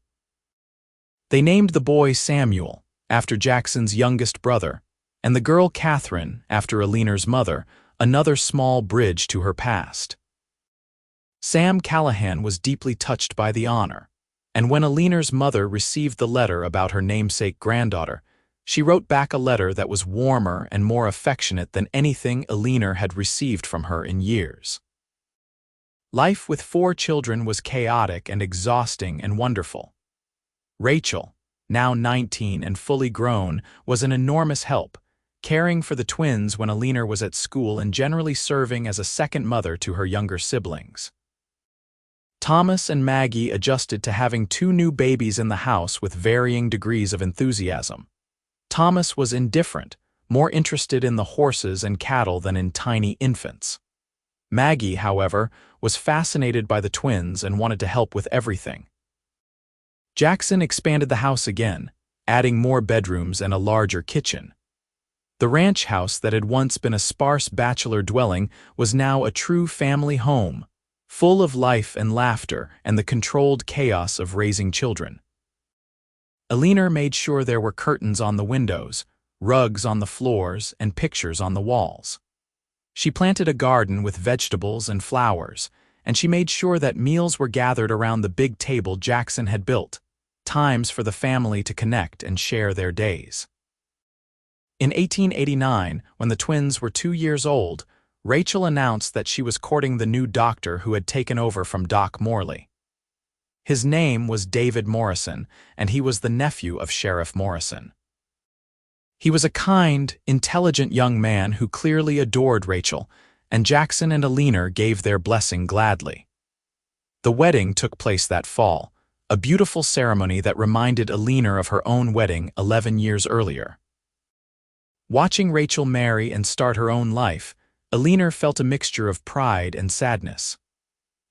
Speaker 1: They named the boy Samuel, after Jackson's youngest brother, and the girl Catherine, after Eleanor's mother, another small bridge to her past. Sam Callahan was deeply touched by the honor, and when Eleanor's mother received the letter about her namesake granddaughter, she wrote back a letter that was warmer and more affectionate than anything Eleanor had received from her in years. Life with 4 children was chaotic and exhausting and wonderful. Rachel, now 19 and fully grown, was an enormous help, caring for the twins when Eleanor was at school and generally serving as a second mother to her younger siblings. Thomas and Maggie adjusted to having 2 new babies in the house with varying degrees of enthusiasm. Thomas was indifferent, more interested in the horses and cattle than in tiny infants. Maggie, however, was fascinated by the twins and wanted to help with everything. Jackson expanded the house again, adding more bedrooms and a larger kitchen. The ranch house that had once been a sparse bachelor dwelling was now a true family home, full of life and laughter and the controlled chaos of raising children. Eleanor made sure there were curtains on the windows, rugs on the floors, and pictures on the walls. She planted a garden with vegetables and flowers, and she made sure that meals were gathered around the big table Jackson had built, times for the family to connect and share their days. In 1889, when the twins were 2 years old, Rachel announced that she was courting the new doctor who had taken over from Doc Morley. His name was David Morrison, and he was the nephew of Sheriff Morrison. He was a kind, intelligent young man who clearly adored Rachel, and Jackson and Eleanor gave their blessing gladly. The wedding took place that fall, a beautiful ceremony that reminded Eleanor of her own wedding 11 years earlier. Watching Rachel marry and start her own life, Eleanor felt a mixture of pride and sadness.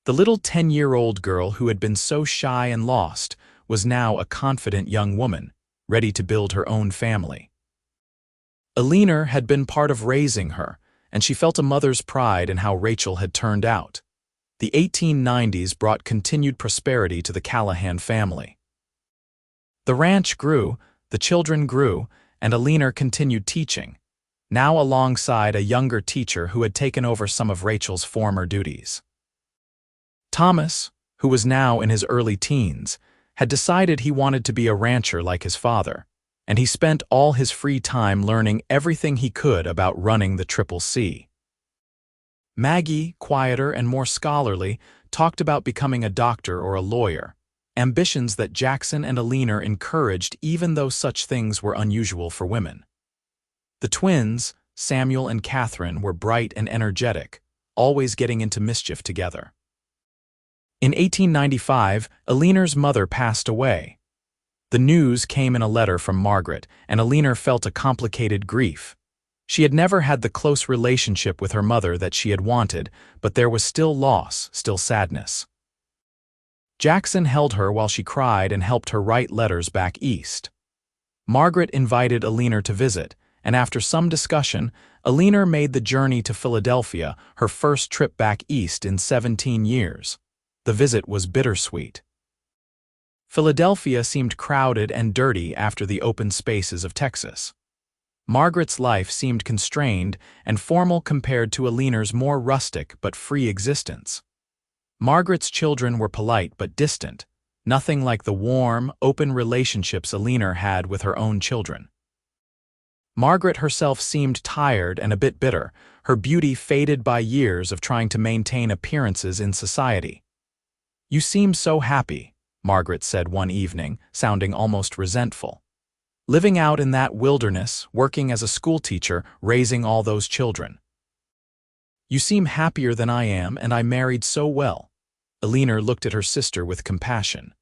Speaker 1: The little 10-year-old girl who had been so shy and lost was now a confident young woman, ready to build her own family. Eleanor had been part of raising her, and she felt a mother's pride in how Rachel had turned out. The 1890s brought continued prosperity to the Callahan family. The ranch grew, the children grew, and Eleanor continued teaching, now alongside a younger teacher who had taken over some of Rachel's former duties. Thomas, who was now in his early teens, had decided he wanted to be a rancher like his father, and he spent all his free time learning everything he could about running the Triple C. Maggie, quieter and more scholarly, talked about becoming a doctor or a lawyer, ambitions that Jackson and Eleanor encouraged even though such things were unusual for women. The twins, Samuel and Catherine, were bright and energetic, always getting into mischief together. In 1895, Eleanor's mother passed away. The news came in a letter from Margaret, and Eleanor felt a complicated grief. She had never had the close relationship with her mother that she had wanted, but there was still loss, still sadness. Jackson held her while she cried and helped her write letters back east. Margaret invited Eleanor to visit, and after some discussion, Eleanor made the journey to Philadelphia, her first trip back east in 17 years. The visit was bittersweet. Philadelphia seemed crowded and dirty after the open spaces of Texas. Margaret's life seemed constrained and formal compared to Eleanor's more rustic but free existence. Margaret's children were polite but distant, nothing like the warm, open relationships Eleanor had with her own children. Margaret herself seemed tired and a bit bitter, her beauty faded by years of trying to maintain appearances in society. "You seem so happy," Margaret said one evening, sounding almost resentful. "Living out in that wilderness, working as a schoolteacher, raising all those children. You seem happier than I am, and I married so well." Eleanor looked at her sister with compassion.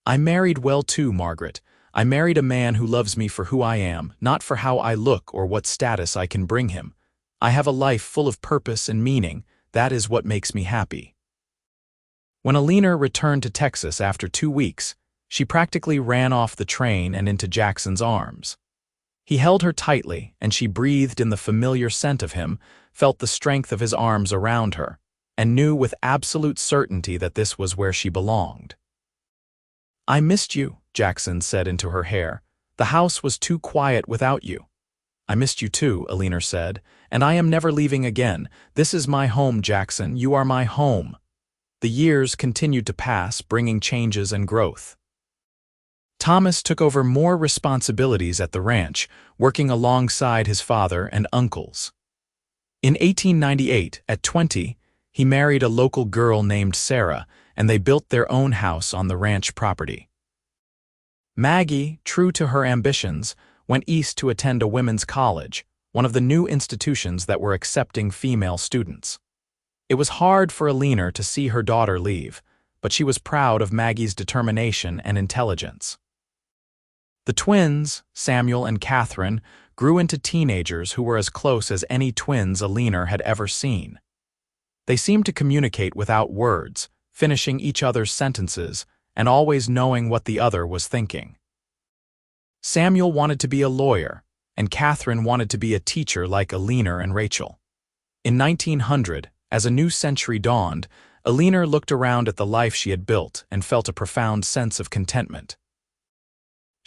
Speaker 1: "I married well too, Margaret. I married a man who loves me for who I am, not for how I look or what status I can bring him. I have a life full of purpose and meaning. That is what makes me happy." When Eleanor returned to Texas after 2 weeks, she practically ran off the train and into Jackson's arms. He held her tightly, and she breathed in the familiar scent of him, felt the strength of his arms around her, and knew with absolute certainty that this was where she belonged. "I missed you," Jackson said into her hair. "The house was too quiet without you." "I missed you too," Eleanor said, "and I am never leaving again. This is my home, Jackson. You are my home." The years continued to pass, bringing changes and growth. Thomas took over more responsibilities at the ranch, working alongside his father and uncles. In 1898, at 20, he married a local girl named Sarah, and they built their own house on the ranch property. Maggie, true to her ambitions, went east to attend a women's college, one of the new institutions that were accepting female students. It was hard for Eleanor to see her daughter leave, but she was proud of Maggie's determination and intelligence. The twins, Samuel and Catherine, grew into teenagers who were as close as any twins Eleanor had ever seen. They seemed to communicate without words, finishing each other's sentences and always knowing what the other was thinking. Samuel wanted to be a lawyer, and Catherine wanted to be a teacher like Eleanor and Rachel. In 1900, as a new century dawned, Eleanor looked around at the life she had built and felt a profound sense of contentment.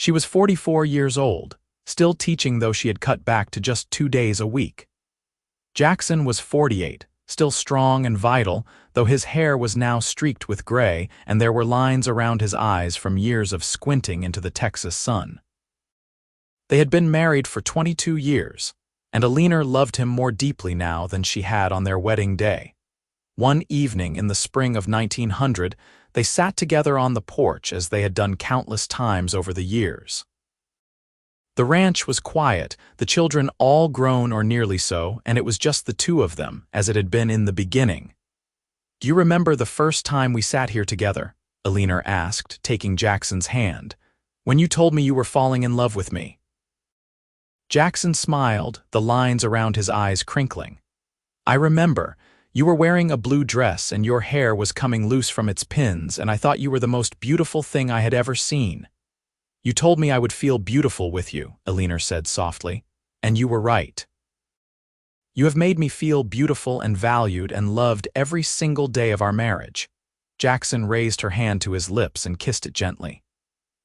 Speaker 1: She was 44 years old, still teaching though she had cut back to just 2 days a week. Jackson was 48, still strong and vital, though his hair was now streaked with gray and there were lines around his eyes from years of squinting into the Texas sun. They had been married for 22 years, and Eleanor loved him more deeply now than she had on their wedding day. One evening in the spring of 1900, they sat together on the porch as they had done countless times over the years. The ranch was quiet, the children all grown or nearly so, and it was just the two of them, as it had been in the beginning. "Do you remember the first time we sat here together?" Eleanor asked, taking Jackson's hand. "When you told me you were falling in love with me." Jackson smiled, the lines around his eyes crinkling. "I remember. You were wearing a blue dress and your hair was coming loose from its pins, and I thought you were the most beautiful thing I had ever seen." "You told me I would feel beautiful with you," Eleanor said softly, "and you were right. You have made me feel beautiful and valued and loved every single day of our marriage." Jackson raised her hand to his lips and kissed it gently.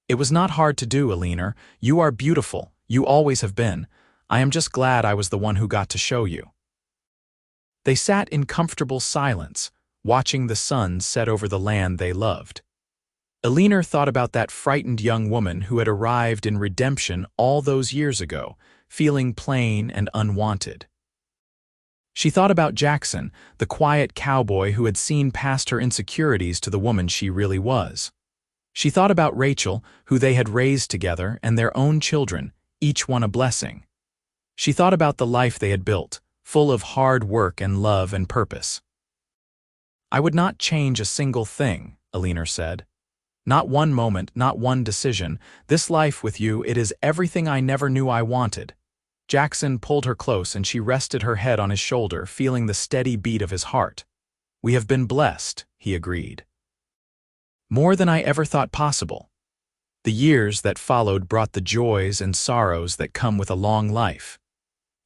Speaker 1: "It was not hard to do, Eleanor. You are beautiful. You always have been. I am just glad I was the one who got to show you." They sat in comfortable silence, watching the sun set over the land they loved. Eleanor thought about that frightened young woman who had arrived in Redemption all those years ago, feeling plain and unwanted. She thought about Jackson, the quiet cowboy who had seen past her insecurities to the woman she really was. She thought about Rachel, who they had raised together, and their own children, each one a blessing. She thought about the life they had built, full of hard work and love and purpose. "I would not change a single thing," Eleanor said. "Not one moment, not one decision. This life with you, it is everything I never knew I wanted." Jackson pulled her close and she rested her head on his shoulder, feeling the steady beat of his heart. "We have been blessed," he agreed. "More than I ever thought possible." The years that followed brought the joys and sorrows that come with a long life.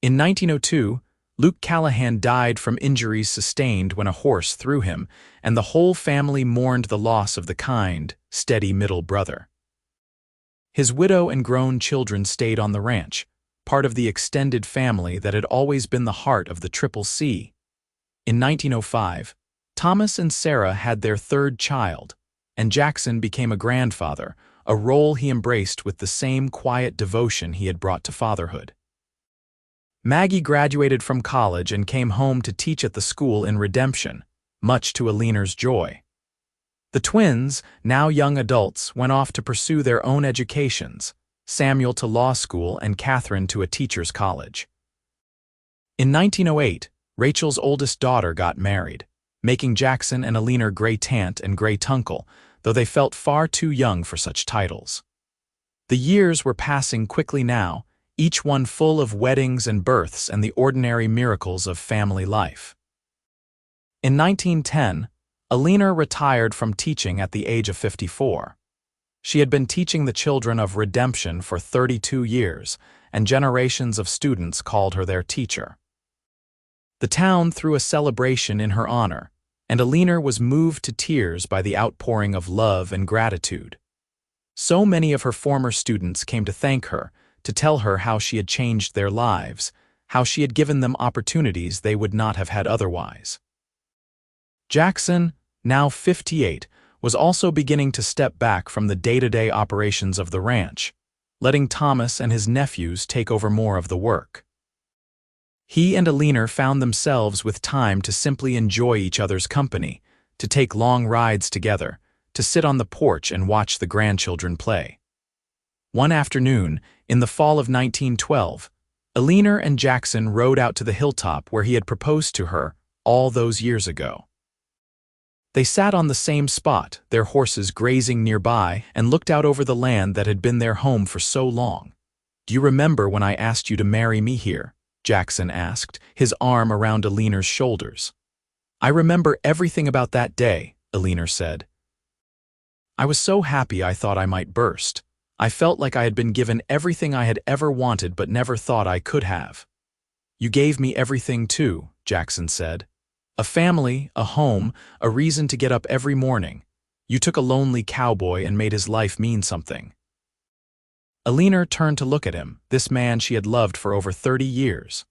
Speaker 1: In 1902, Luke Callahan died from injuries sustained when a horse threw him, and the whole family mourned the loss of the kind, steady middle brother. His widow and grown children stayed on the ranch, part of the extended family that had always been the heart of the Triple C. In 1905, Thomas and Sarah had their third child, and Jackson became a grandfather, a role he embraced with the same quiet devotion he had brought to fatherhood. Maggie graduated from college and came home to teach at the school in Redemption, much to Eleanor's joy. The twins, now young adults, went off to pursue their own educations, Samuel to law school and Catherine to a teacher's college. In 1908, Rachel's oldest daughter got married, making Jackson and Eleanor great-aunt and great-uncle, though they felt far too young for such titles. The years were passing quickly now, each one full of weddings and births and the ordinary miracles of family life. In 1910, Eleanor retired from teaching at the age of 54. She had been teaching the children of Redemption for 32 years, and generations of students called her their teacher. The town threw a celebration in her honor, and Eleanor was moved to tears by the outpouring of love and gratitude. So many of her former students came to thank her, to tell her how she had changed their lives, how she had given them opportunities they would not have had otherwise. Jackson, now 58, was also beginning to step back from the day-to-day operations of the ranch, letting Thomas and his nephews take over more of the work. He and Eleanor found themselves with time to simply enjoy each other's company, to take long rides together, to sit on the porch and watch the grandchildren play. One afternoon, in the fall of 1912, Eleanor and Jackson rode out to the hilltop where he had proposed to her all those years ago. They sat on the same spot, their horses grazing nearby, and looked out over the land that had been their home for so long. "Do you remember when I asked you to marry me here?" Jackson asked, his arm around Eleanor's shoulders. "I remember everything about that day," Eleanor said. "I was so happy I thought I might burst. I felt like I had been given everything I had ever wanted but never thought I could have." "You gave me everything too," Jackson said. "A family, a home, a reason to get up every morning. You took a lonely cowboy and made his life mean something." Eleanor turned to look at him, this man she had loved for over 30 years.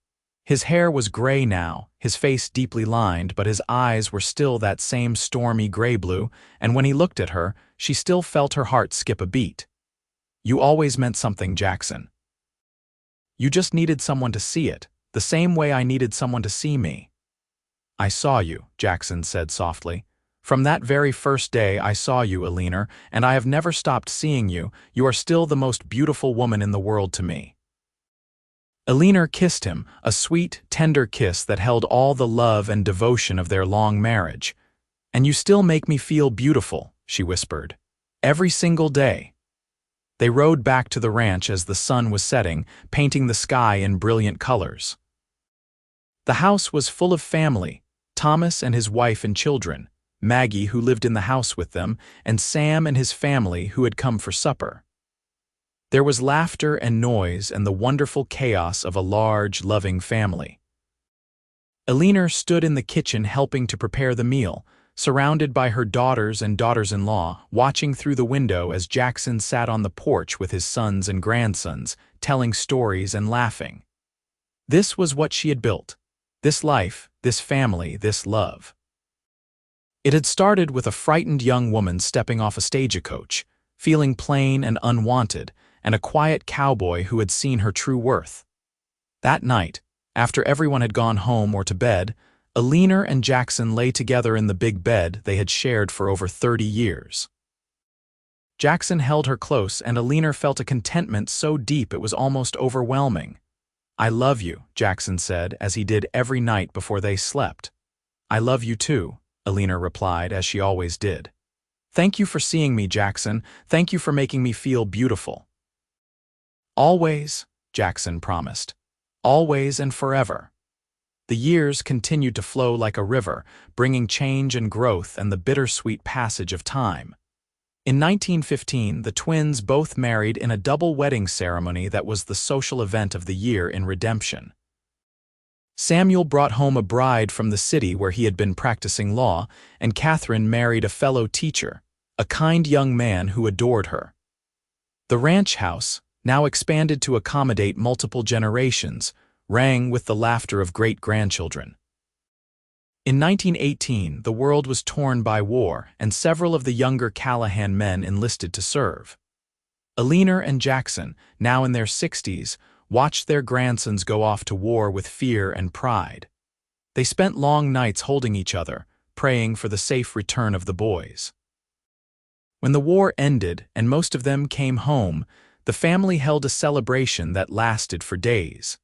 Speaker 1: His hair was gray now, his face deeply lined, but his eyes were still that same stormy gray-blue, and when he looked at her, she still felt her heart skip a beat. "You always meant something, Jackson. You just needed someone to see it, the same way I needed someone to see me." "I saw you," Jackson said softly. "From that very first day I saw you, Eleanor, and I have never stopped seeing you. You are still the most beautiful woman in the world to me." Eleanor kissed him, a sweet, tender kiss that held all the love and devotion of their long marriage. "And you still make me feel beautiful," she whispered. "Every single day." They rode back to the ranch as the sun was setting, painting the sky in brilliant colors. The house was full of family, Thomas and his wife and children, Maggie who lived in the house with them, and Sam and his family who had come for supper. There was laughter and noise and the wonderful chaos of a large, loving family. Eleanor stood in the kitchen helping to prepare the meal, surrounded by her daughters and daughters-in-law, watching through the window as Jackson sat on the porch with his sons and grandsons, telling stories and laughing. This was what she had built. This life, this family, this love. It had started with a frightened young woman stepping off a stagecoach, feeling plain and unwanted, and a quiet cowboy who had seen her true worth. That night, after everyone had gone home or to bed, Eleanor and Jackson lay together in the big bed they had shared for over 30 years. Jackson held her close, and Eleanor felt a contentment so deep it was almost overwhelming. "I love you," Jackson said, as he did every night before they slept. "I love you too," Eleanor replied, as she always did. "Thank you for seeing me, Jackson. Thank you for making me feel beautiful." "Always," Jackson promised. "Always and forever." The years continued to flow like a river, bringing change and growth and the bittersweet passage of time. In 1915, the twins both married in a double wedding ceremony that was the social event of the year in Redemption. Samuel brought home a bride from the city where he had been practicing law, and Catherine married a fellow teacher, a kind young man who adored her. The ranch house, now expanded to accommodate multiple generations, rang with the laughter of great-grandchildren. In 1918, the world was torn by war, and several of the younger Callahan men enlisted to serve. Eleanor and Jackson, now in their 60s, watched their grandsons go off to war with fear and pride. They spent long nights holding each other, praying for the safe return of the boys. When the war ended and most of them came home, the family held a celebration that lasted for days.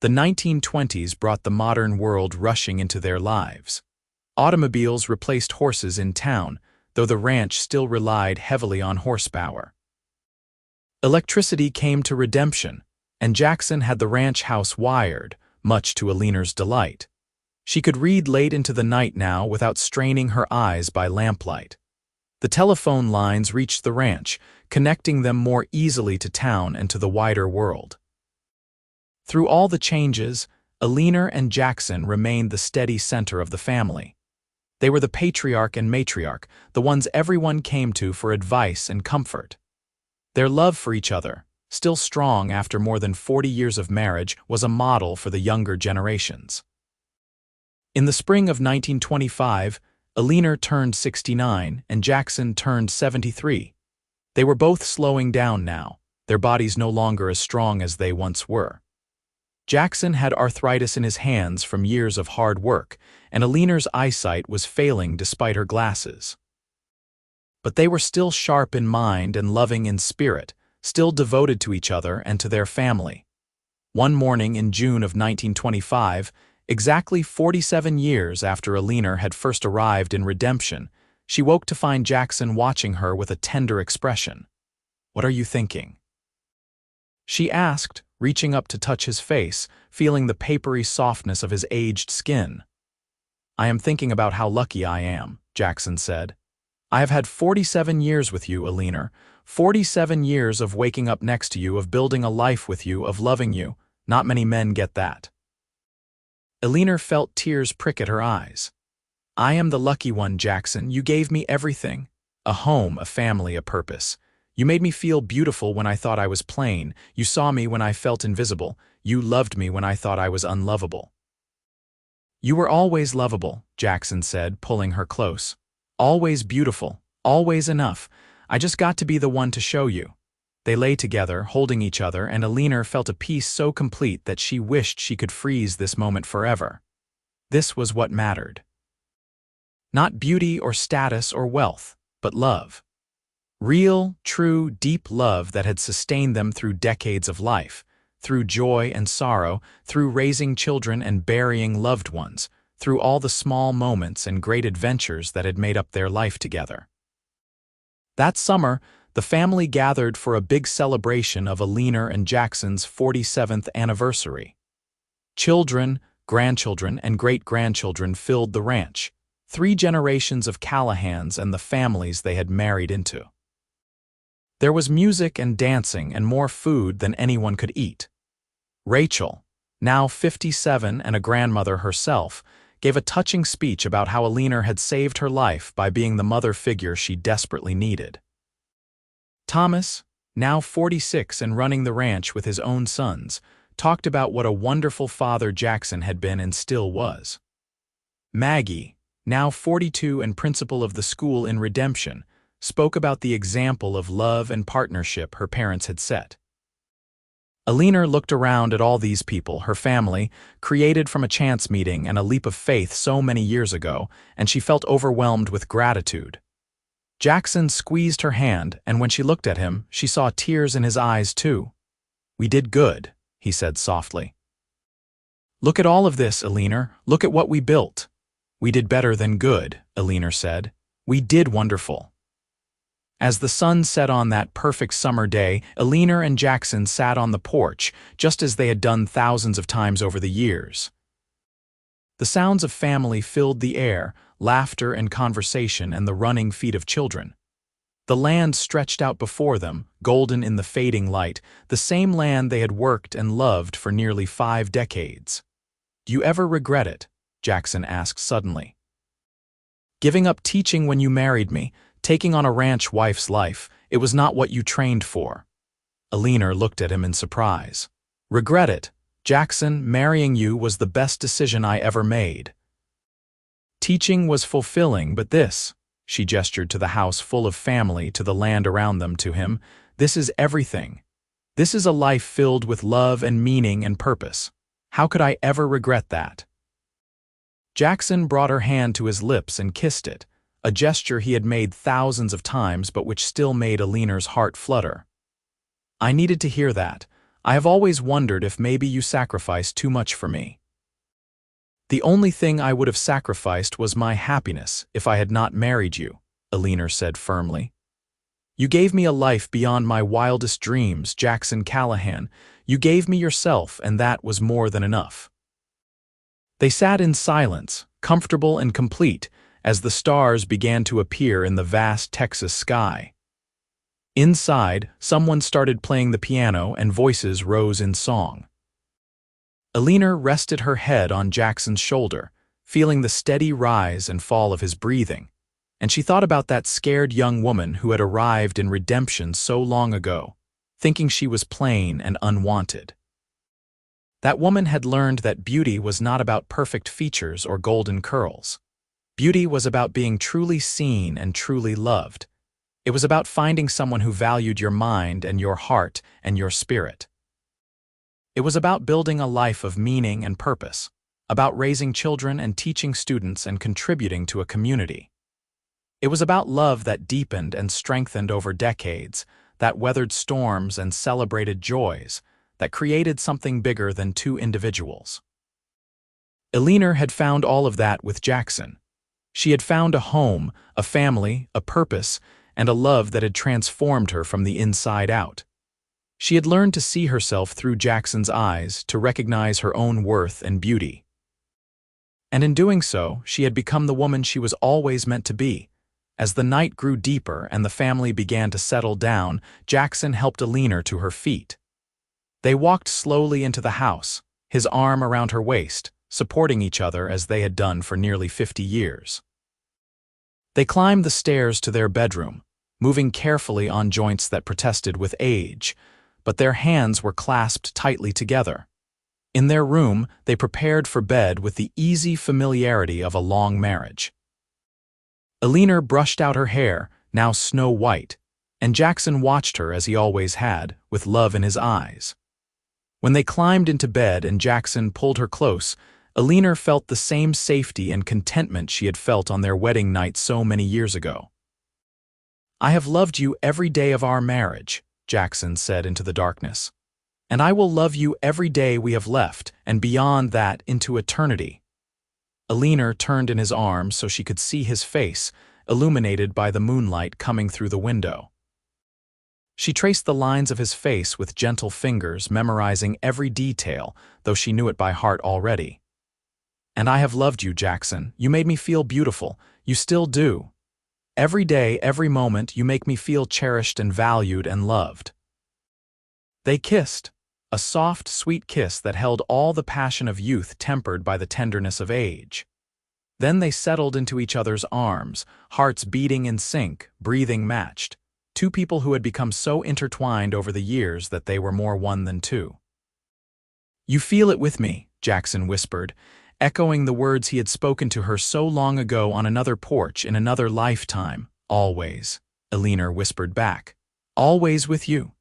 Speaker 1: The 1920s brought the modern world rushing into their lives. Automobiles replaced horses in town, though the ranch still relied heavily on horsepower. Electricity came to Redemption, and Jackson had the ranch house wired, much to Eleanor's delight. She could read late into the night now without straining her eyes by lamplight. The telephone lines reached the ranch, connecting them more easily to town and to the wider world. Through all the changes, Eleanor and Jackson remained the steady center of the family. They were the patriarch and matriarch, the ones everyone came to for advice and comfort. Their love for each other, still strong after more than 40 years of marriage, was a model for the younger generations. In the spring of 1925, Eleanor turned 69 and Jackson turned 73. They were both slowing down now, their bodies no longer as strong as they once were. Jackson had arthritis in his hands from years of hard work, and Eleanor's eyesight was failing despite her glasses. But they were still sharp in mind and loving in spirit, still devoted to each other and to their family. One morning in June of 1925, exactly 47 years after Eleanor had first arrived in Redemption, she woke to find Jackson watching her with a tender expression. "What are you thinking?" she asked, reaching up to touch his face, feeling the papery softness of his aged skin. "I am thinking about how lucky I am," Jackson said. "I have had 47 years with you, Eleanor, 47 years of waking up next to you, of building a life with you, of loving you. Not many men get that." Eleanor felt tears prick at her eyes. "I am the lucky one, Jackson. You gave me everything. A home, a family, a purpose. You made me feel beautiful when I thought I was plain. You saw me when I felt invisible. You loved me when I thought I was unlovable." "You were always lovable," Jackson said, pulling her close. "Always beautiful, always enough. I just got to be the one to show you." They lay together, holding each other, and Eleanor felt a peace so complete that she wished she could freeze this moment forever. This was what mattered. Not beauty or status or wealth, but love. Real, true, deep love that had sustained them through decades of life, through joy and sorrow, through raising children and burying loved ones, through all the small moments and great adventures that had made up their life together. That summer, the family gathered for a big celebration of Eleanor and Jackson's 47th anniversary. Children, grandchildren, and great-grandchildren filled the ranch, 3 generations of Callahans and the families they had married into. There was music and dancing and more food than anyone could eat. Rachel, now 57 and a grandmother herself, gave a touching speech about how Eleanor had saved her life by being the mother figure she desperately needed. Thomas, now 46 and running the ranch with his own sons, talked about what a wonderful father Jackson had been and still was. Maggie, now 42 and principal of the school in Redemption, spoke about the example of love and partnership her parents had set. Eleanor looked around at all these people, her family, created from a chance meeting and a leap of faith so many years ago, and she felt overwhelmed with gratitude. Jackson squeezed her hand, and when she looked at him, she saw tears in his eyes too. "We did good," he said softly. "Look at all of this, Eleanor. Look at what we built." "We did better than good," Eleanor said. "We did wonderful." As the sun set on that perfect summer day, Eleanor and Jackson sat on the porch, just as they had done thousands of times over the years. The sounds of family filled the air, laughter and conversation and the running feet of children. The land stretched out before them, golden in the fading light, the same land they had worked and loved for nearly 5 decades. "Do you ever regret it?" Jackson asked suddenly. "Giving up teaching when you married me, taking on a ranch wife's life, it was not what you trained for." Eleanor looked at him in surprise. "Regret it? Jackson, marrying you was the best decision I ever made. Teaching was fulfilling, but this," she gestured to the house full of family, to the land around them, to him, "this is everything. This is a life filled with love and meaning and purpose. How could I ever regret that?" Jackson brought her hand to his lips and kissed it, a gesture he had made thousands of times but which still made Eleanor's heart flutter. "I needed to hear that. I have always wondered if maybe you sacrificed too much for me." "The only thing I would have sacrificed was my happiness if I had not married you," Eleanor said firmly. "You gave me a life beyond my wildest dreams, Jackson Callahan. You gave me yourself, and that was more than enough." They sat in silence, comfortable and complete, as the stars began to appear in the vast Texas sky. Inside, someone started playing the piano and voices rose in song. Eleanor rested her head on Jackson's shoulder, feeling the steady rise and fall of his breathing, and she thought about that scared young woman who had arrived in Redemption so long ago, thinking she was plain and unwanted. That woman had learned that beauty was not about perfect features or golden curls. Beauty was about being truly seen and truly loved. It was about finding someone who valued your mind and your heart and your spirit. It was about building a life of meaning and purpose, about raising children and teaching students and contributing to a community. It was about love that deepened and strengthened over decades, that weathered storms and celebrated joys, that created something bigger than 2 individuals. Eleanor had found all of that with Jackson. She had found a home, a family, a purpose, and a love that had transformed her from the inside out. She had learned to see herself through Jackson's eyes, to recognize her own worth and beauty. And in doing so, she had become the woman she was always meant to be. As the night grew deeper and the family began to settle down, Jackson helped Eleanor to her feet. They walked slowly into the house, his arm around her waist, supporting each other as they had done for nearly 50 years. They climbed the stairs to their bedroom, moving carefully on joints that protested with age, but their hands were clasped tightly together. In their room, they prepared for bed with the easy familiarity of a long marriage. Eleanor brushed out her hair, now snow-white, and Jackson watched her as he always had, with love in his eyes. When they climbed into bed and Jackson pulled her close, Eleanor felt the same safety and contentment she had felt on their wedding night so many years ago. "I have loved you every day of our marriage," Jackson said into the darkness. "And I will love you every day we have left, and beyond that into eternity." Eleanor turned in his arms so she could see his face, illuminated by the moonlight coming through the window. She traced the lines of his face with gentle fingers, memorizing every detail, though she knew it by heart already. "And I have loved you, Jackson. You made me feel beautiful. You still do. Every day, every moment, you make me feel cherished and valued and loved." They kissed, a soft, sweet kiss that held all the passion of youth tempered by the tenderness of age. Then they settled into each other's arms, hearts beating in sync, breathing matched. Two people who had become so intertwined over the years that they were more one than two. "You feel it with me," Jackson whispered, echoing the words he had spoken to her so long ago on another porch in another lifetime. "Always," Eleanor whispered back. "Always with you."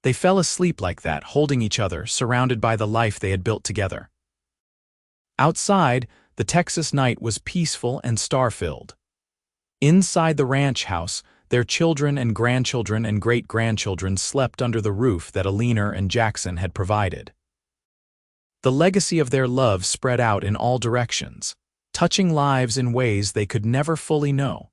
Speaker 1: They fell asleep like that, holding each other, surrounded by the life they had built together. Outside, the Texas night was peaceful and star-filled. Inside the ranch house, their children and grandchildren and great-grandchildren slept under the roof that Eleanor and Jackson had provided. The legacy of their love spread out in all directions, touching lives in ways they could never fully know.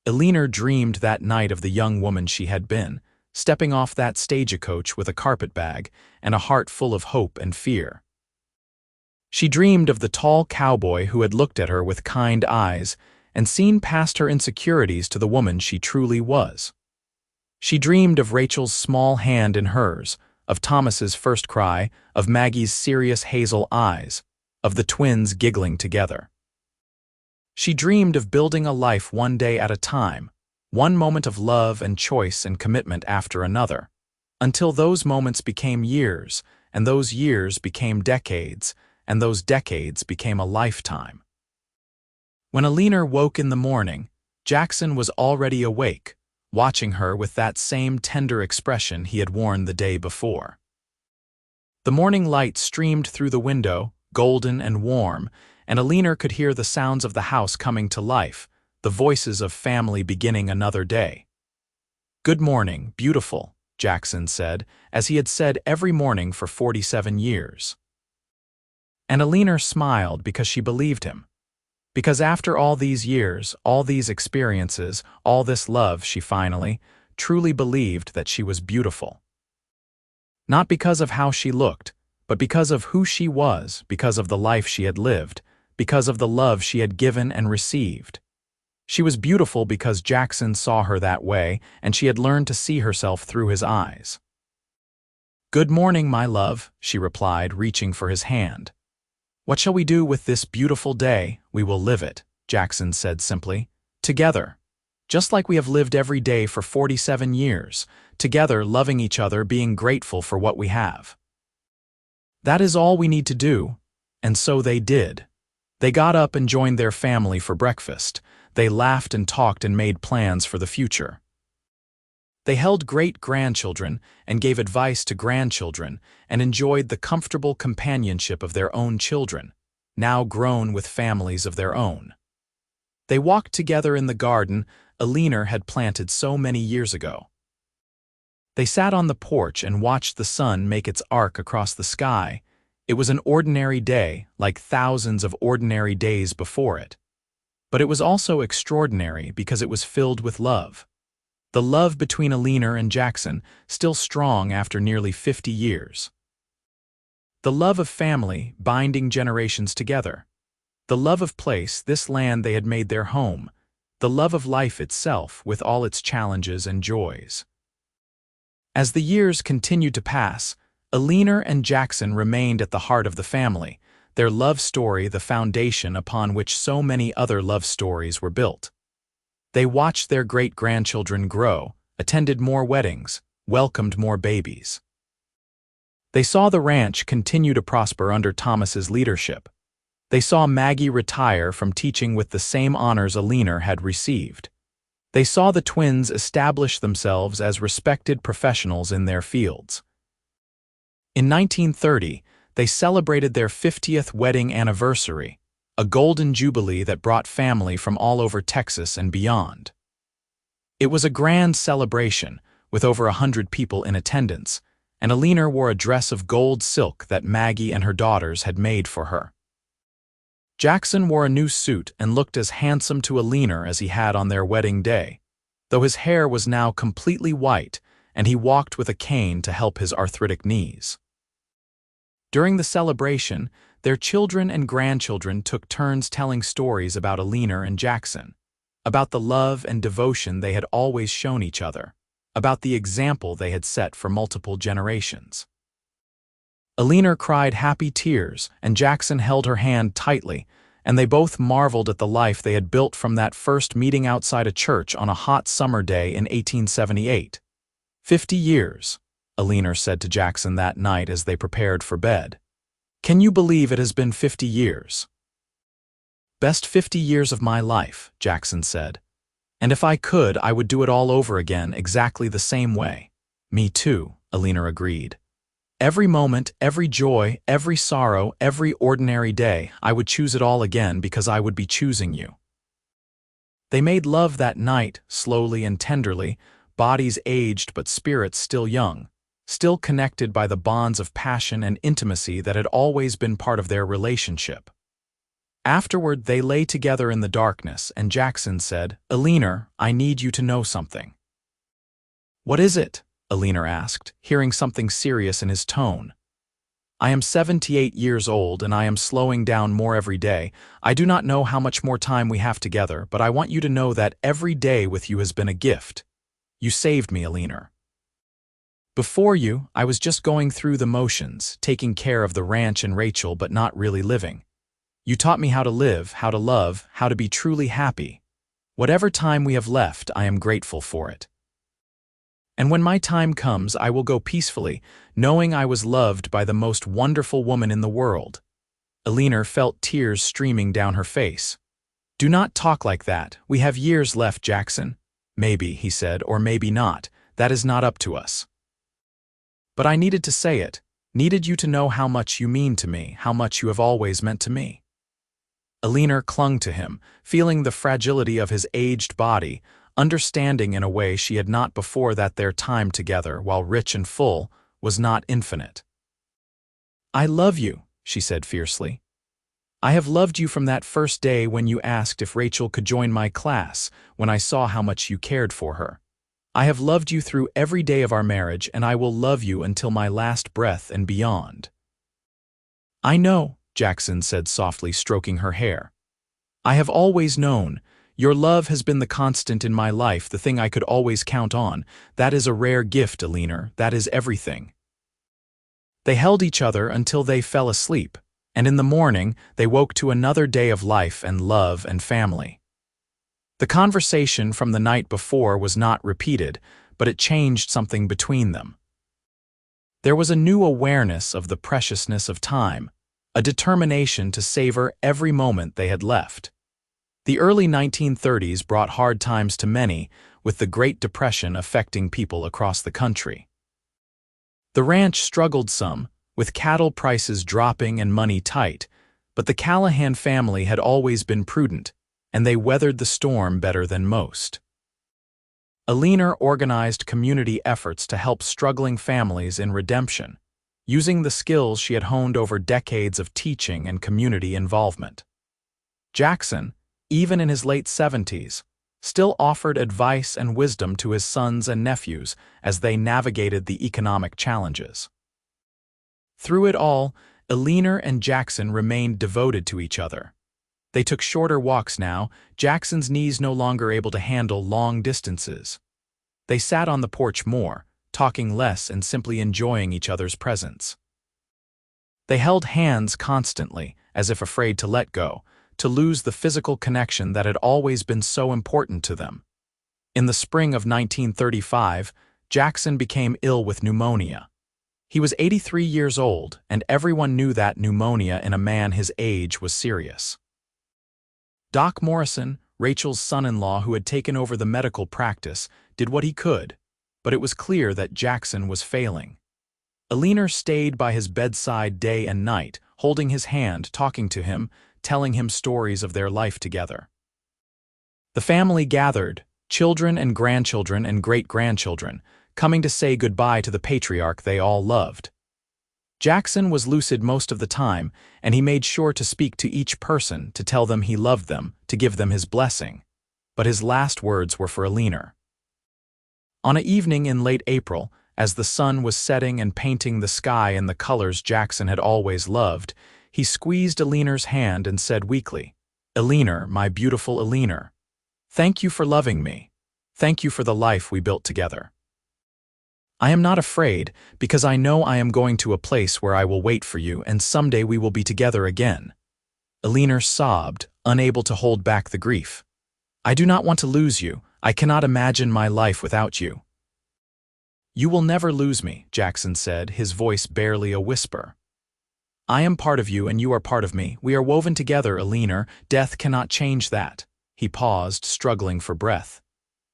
Speaker 1: Eleanor dreamed that night of the young woman she had been, stepping off that stagecoach with a carpetbag and a heart full of hope and fear. She dreamed of the tall cowboy who had looked at her with kind eyes and seen past her insecurities to the woman she truly was. She dreamed of Rachel's small hand in hers, of Thomas's first cry, of Maggie's serious hazel eyes, of the twins giggling together. She dreamed of building a life one day at a time, one moment of love and choice and commitment after another, until those moments became years, and those years became decades, and those decades became a lifetime. When Eleanor woke in the morning, Jackson was already awake, watching her with that same tender expression he had worn the day before. The morning light streamed through the window, golden and warm, and Eleanor could hear the sounds of the house coming to life, the voices of family beginning another day. "Good morning, beautiful," Jackson said, as he had said every morning for 47 years. And Eleanor smiled because she believed him. Because after all these years, all these experiences, all this love, she finally, truly believed that she was beautiful. Not because of how she looked, but because of who she was, because of the life she had lived, because of the love she had given and received. She was beautiful because Jackson saw her that way, and she had learned to see herself through his eyes. "Good morning, my love," she replied, reaching for his hand. "What shall we do with this beautiful day? We will live it," Jackson said simply. "Together. Just like we have lived every day for 47 years. Together, loving each other, being grateful for what we have. That is all we need to do." And so they did. They got up and joined their family for breakfast. They laughed and talked and made plans for the future. They held great-grandchildren and gave advice to grandchildren and enjoyed the comfortable companionship of their own children, now grown with families of their own. They walked together in the garden Eleanor had planted so many years ago. They sat on the porch and watched the sun make its arc across the sky. It was an ordinary day, like thousands of ordinary days before it. But it was also extraordinary because it was filled with love. The love between Eleanor and Jackson, still strong after nearly 50 years. The love of family, binding generations together. The love of place, this land they had made their home. The love of life itself, with all its challenges and joys. As the years continued to pass, Eleanor and Jackson remained at the heart of the family, their love story the foundation upon which so many other love stories were built. They watched their great-grandchildren grow, attended more weddings, welcomed more babies. They saw the ranch continue to prosper under Thomas's leadership. They saw Maggie retire from teaching with the same honors Eleanor had received. They saw the twins establish themselves as respected professionals in their fields. In 1930, they celebrated their 50th wedding anniversary, a golden jubilee that brought family from all over Texas and beyond. It was a grand celebration, with over 100 people in attendance, and Eleanor wore a dress of gold silk that Maggie and her daughters had made for her. Jackson wore a new suit and looked as handsome to Eleanor as he had on their wedding day, though his hair was now completely white and he walked with a cane to help his arthritic knees. During the celebration, their children and grandchildren took turns telling stories about Eleanor and Jackson, about the love and devotion they had always shown each other, about the example they had set for multiple generations. Eleanor cried happy tears, and Jackson held her hand tightly, and they both marveled at the life they had built from that first meeting outside a church on a hot summer day in 1878. 50 years, Eleanor said to Jackson that night as they prepared for bed. Can you believe it has been 50 years? Best 50 years of my life, Jackson said. And if I could, I would do it all over again exactly the same way. Me too, Eleanor agreed. Every moment, every joy, every sorrow, every ordinary day, I would choose it all again because I would be choosing you. They made love that night, slowly and tenderly, bodies aged but spirits still young, still connected by the bonds of passion and intimacy that had always been part of their relationship. Afterward, they lay together in the darkness, and Jackson said, "Eleanor, I need you to know something." "What is it?" Eleanor asked, hearing something serious in his tone. "I am 78 years old, and I am slowing down more every day. I do not know how much more time we have together, but I want you to know that every day with you has been a gift. You saved me, Eleanor. Before you, I was just going through the motions, taking care of the ranch and Rachel, but not really living. You taught me how to live, how to love, how to be truly happy. Whatever time we have left, I am grateful for it. And when my time comes, I will go peacefully, knowing I was loved by the most wonderful woman in the world." Eleanor felt tears streaming down her face. "Do not talk like that. We have years left, Jackson." "Maybe," he said, "or maybe not. That is not up to us. But I needed to say it, needed you to know how much you mean to me, how much you have always meant to me." Eleanor clung to him, feeling the fragility of his aged body, understanding in a way she had not before that their time together, while rich and full, was not infinite. "I love you," she said fiercely. "I have loved you from that first day when you asked if Rachel could join my class, when I saw how much you cared for her. I have loved you through every day of our marriage, and I will love you until my last breath and beyond." "I know," Jackson said softly, stroking her hair. "I have always known. Your love has been the constant in my life, the thing I could always count on. That is a rare gift, Eleanor. That is everything." They held each other until they fell asleep, and in the morning they woke to another day of life and love and family. The conversation from the night before was not repeated, but it changed something between them. There was a new awareness of the preciousness of time, a determination to savor every moment they had left. The early 1930s brought hard times to many, with the Great Depression affecting people across the country. The ranch struggled some, with cattle prices dropping and money tight, but the Callahan family had always been prudent, and they weathered the storm better than most. Eleanor organized community efforts to help struggling families in redemption, using the skills she had honed over decades of teaching and community involvement. Jackson, even in his late 70s, still offered advice and wisdom to his sons and nephews as they navigated the economic challenges. Through it all, Eleanor and Jackson remained devoted to each other. They took shorter walks now, Jackson's knees no longer able to handle long distances. They sat on the porch more, talking less and simply enjoying each other's presence. They held hands constantly, as if afraid to let go, to lose the physical connection that had always been so important to them. In the spring of 1935, Jackson became ill with pneumonia. He was 83 years old, and everyone knew that pneumonia in a man his age was serious. Doc Morrison, Rachel's son-in-law who had taken over the medical practice, did what he could, but it was clear that Jackson was failing. Eleanor stayed by his bedside day and night, holding his hand, talking to him, telling him stories of their life together. The family gathered, children and grandchildren and great-grandchildren, coming to say goodbye to the patriarch they all loved. Jackson was lucid most of the time, and he made sure to speak to each person, to tell them he loved them, to give them his blessing. But his last words were for Eleanor. On an evening in late April, as the sun was setting and painting the sky in the colors Jackson had always loved, he squeezed Eleanor's hand and said weakly, "Eleanor, my beautiful Eleanor, thank you for loving me. Thank you for the life we built together. I am not afraid, because I know I am going to a place where I will wait for you, and someday we will be together again." Eleanor sobbed, unable to hold back the grief. "I do not want to lose you. I cannot imagine my life without you." "You will never lose me," Jackson said, his voice barely a whisper. "I am part of you and you are part of me. We are woven together, Eleanor. Death cannot change that." He paused, struggling for breath.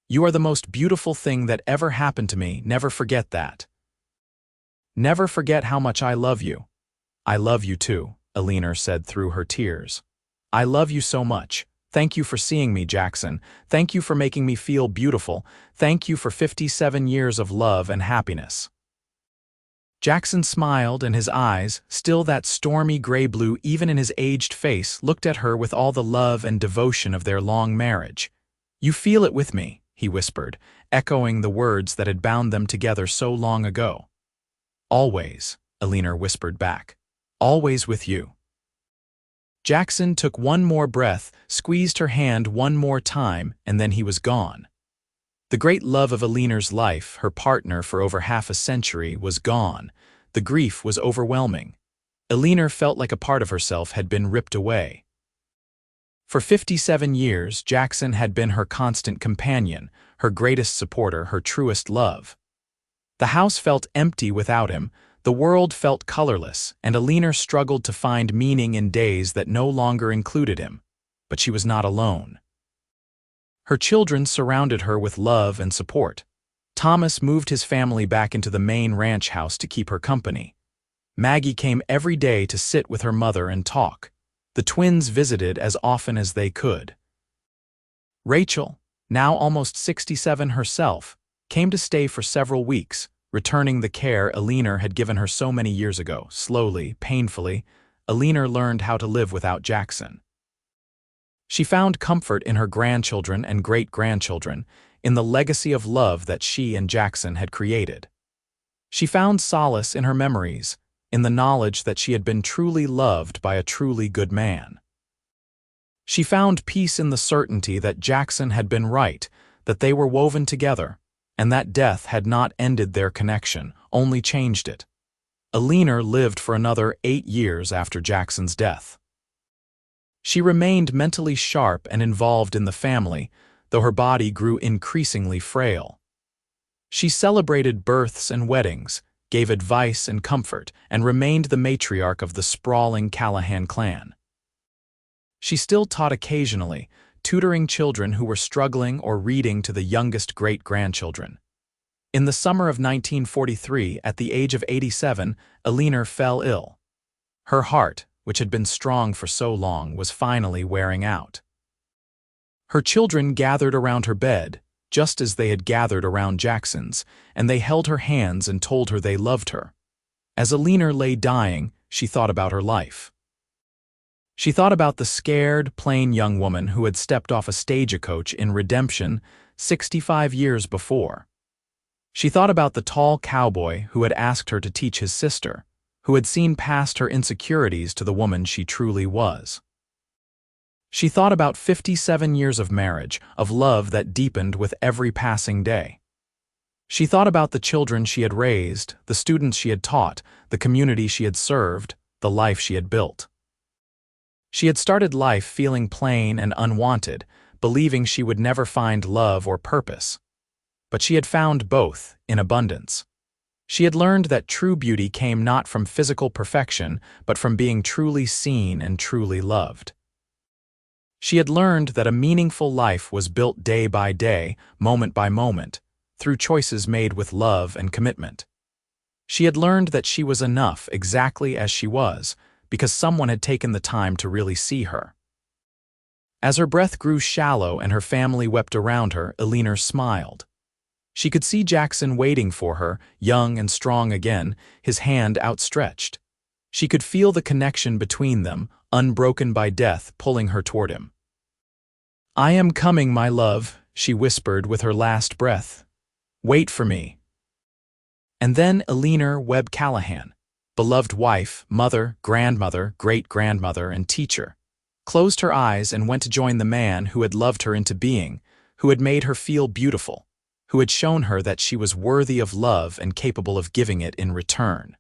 Speaker 1: "You are the most beautiful thing that ever happened to me. Never forget that. Never forget how much I love you." "I love you too," Eleanor said through her tears. "I love you so much. Thank you for seeing me, Jackson. Thank you for making me feel beautiful. Thank you for 57 years of love and happiness." Jackson smiled, and his eyes, still that stormy gray-blue even in his aged face, looked at her with all the love and devotion of their long marriage. "You feel it with me," he whispered, echoing the words that had bound them together so long ago. "Always," Eleanor whispered back. "Always with you." Jackson took one more breath, squeezed her hand one more time, and then he was gone. The great love of Eleanor's life, her partner for over half a century, was gone. The grief was overwhelming. Eleanor felt like a part of herself had been ripped away. For 57 years, Jackson had been her constant companion, her greatest supporter, her truest love. The house felt empty without him, the world felt colorless, and Eleanor struggled to find meaning in days that no longer included him. But she was not alone. Her children surrounded her with love and support. Thomas moved his family back into the main ranch house to keep her company. Maggie came every day to sit with her mother and talk. The twins visited as often as they could. Rachel, now almost 67 herself, came to stay for several weeks, returning the care Eleanor had given her so many years ago. Slowly, painfully, Eleanor learned how to live without Jackson. She found comfort in her grandchildren and great-grandchildren, in the legacy of love that she and Jackson had created. She found solace in her memories, in the knowledge that she had been truly loved by a truly good man. She found peace in the certainty that Jackson had been right, that they were woven together, and that death had not ended their connection, only changed it. Eleanor lived for another 8 years after Jackson's death. She remained mentally sharp and involved in the family, though her body grew increasingly frail. She celebrated births and weddings, gave advice and comfort, and remained the matriarch of the sprawling Callahan clan. She still taught occasionally, tutoring children who were struggling or reading to the youngest great-grandchildren. In the summer of 1943, at the age of 87, Eleanor fell ill. Her heart, which had been strong for so long, was finally wearing out. Her children gathered around her bed, just as they had gathered around Jackson's, and they held her hands and told her they loved her. As Eleanor lay dying, she thought about her life. She thought about the scared, plain young woman who had stepped off a stagecoach in Redemption 65 years before. She thought about the tall cowboy who had asked her to teach his sister, who had seen past her insecurities to the woman she truly was. She thought about 57 years of marriage, of love that deepened with every passing day. She thought about the children she had raised, the students she had taught, the community she had served, the life she had built. She had started life feeling plain and unwanted, believing she would never find love or purpose. But she had found both in abundance. She had learned that true beauty came not from physical perfection, but from being truly seen and truly loved. She had learned that a meaningful life was built day by day, moment by moment, through choices made with love and commitment. She had learned that she was enough exactly as she was, because someone had taken the time to really see her. As her breath grew shallow and her family wept around her, Eleanor smiled. She could see Jackson waiting for her, young and strong again, his hand outstretched. She could feel the connection between them, unbroken by death, pulling her toward him. "I am coming, my love," she whispered with her last breath. "Wait for me." And then Eleanor Webb Callahan, beloved wife, mother, grandmother, great-grandmother, and teacher, closed her eyes and went to join the man who had loved her into being, who had made her feel beautiful, who had shown her that she was worthy of love and capable of giving it in return.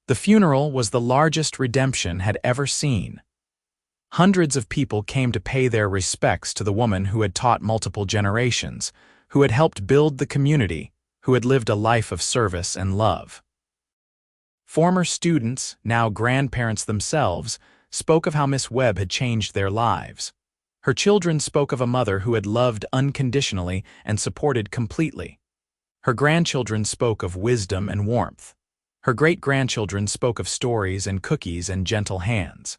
Speaker 1: The funeral was the largest Redemption had ever seen. Hundreds of people came to pay their respects to the woman who had taught multiple generations, who had helped build the community, who had lived a life of service and love. Former students, now grandparents themselves, spoke of how Miss Webb had changed their lives. Her children spoke of a mother who had loved unconditionally and supported completely. Her grandchildren spoke of wisdom and warmth. Her great-grandchildren spoke of stories and cookies and gentle hands.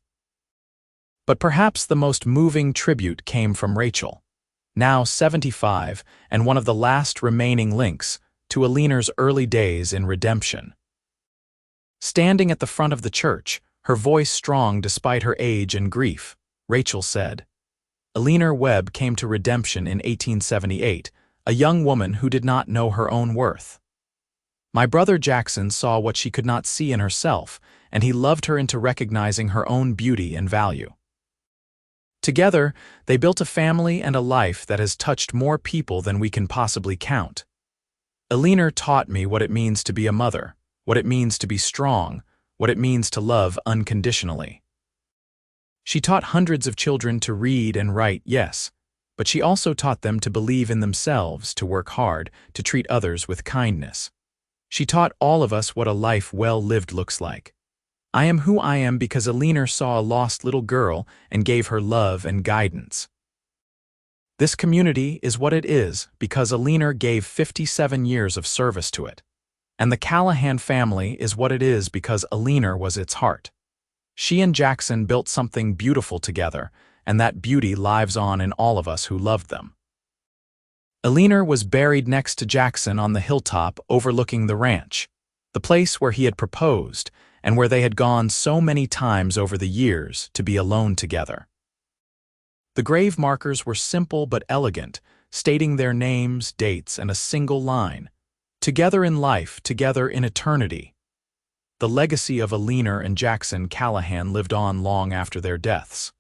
Speaker 1: But perhaps the most moving tribute came from Rachel, now 75 and one of the last remaining links to Eleanor's early days in Redemption. Standing at the front of the church, her voice strong despite her age and grief, Rachel said, "Eleanor Webb came to Redemption in 1878, a young woman who did not know her own worth. My brother Jackson saw what she could not see in herself, and he loved her into recognizing her own beauty and value. Together, they built a family and a life that has touched more people than we can possibly count. Eleanor taught me what it means to be a mother, what it means to be strong, what it means to love unconditionally. She taught hundreds of children to read and write, yes, but she also taught them to believe in themselves, to work hard, to treat others with kindness. She taught all of us what a life well lived looks like. I am who I am because Eleanor saw a lost little girl and gave her love and guidance. This community is what it is because Eleanor gave 57 years of service to it. And the Callahan family is what it is because Eleanor was its heart. She and Jackson built something beautiful together, and that beauty lives on in all of us who loved them. Eleanor was buried next to Jackson on the hilltop overlooking the ranch, the place where he had proposed and where they had gone so many times over the years to be alone together. The grave markers were simple but elegant, stating their names, dates, and a single line. Together in life, together in eternity. The legacy of Eleanor and Jackson Callahan lived on long after their deaths.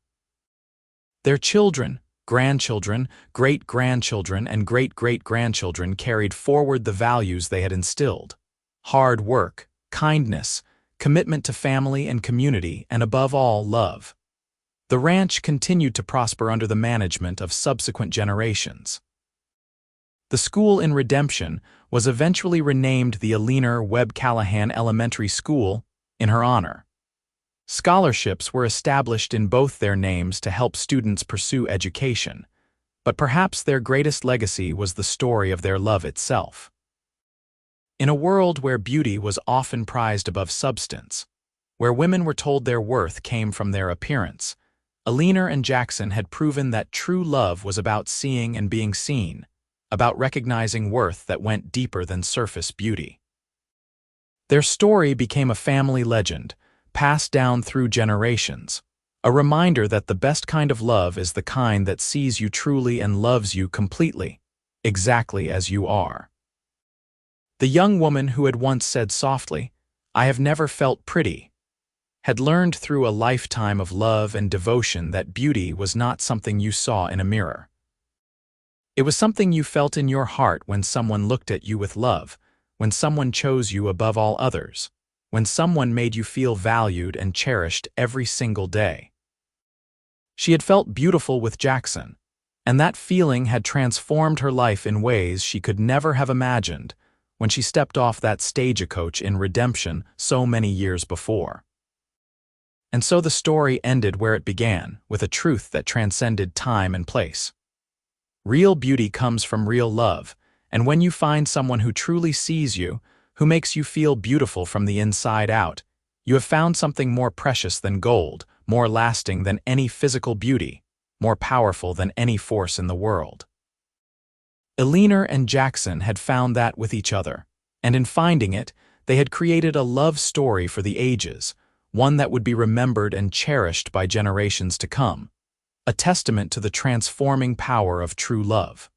Speaker 1: Their children, grandchildren, great-grandchildren, and great-great-grandchildren carried forward the values they had instilled: hard work, kindness, commitment to family and community, and above all, love. The ranch continued to prosper under the management of subsequent generations. The school in Redemption was eventually renamed the Eleanor Webb Callahan Elementary School in her honor. Scholarships were established in both their names to help students pursue education, but perhaps their greatest legacy was the story of their love itself. In a world where beauty was often prized above substance, where women were told their worth came from their appearance, Eleanor and Jackson had proven that true love was about seeing and being seen, about recognizing worth that went deeper than surface beauty. Their story became a family legend, passed down through generations, a reminder that the best kind of love is the kind that sees you truly and loves you completely, exactly as you are. The young woman who had once said softly, "I have never felt pretty," had learned through a lifetime of love and devotion that beauty was not something you saw in a mirror. It was something you felt in your heart when someone looked at you with love, when someone chose you above all others, when someone made you feel valued and cherished every single day. She had felt beautiful with Jackson, And that feeling had transformed her life in ways she could never have imagined when she stepped off that stagecoach in Redemption so many years before. And so the story ended where it began, with a truth that transcended time and place. Real beauty comes from real love, and when you find someone who truly sees you, who makes you feel beautiful from the inside out, you have found something more precious than gold, more lasting than any physical beauty, more powerful than any force in the world. Eleanor and Jackson had found that with each other, and in finding it, they had created a love story for the ages, one that would be remembered and cherished by generations to come, a testament to the transforming power of true love.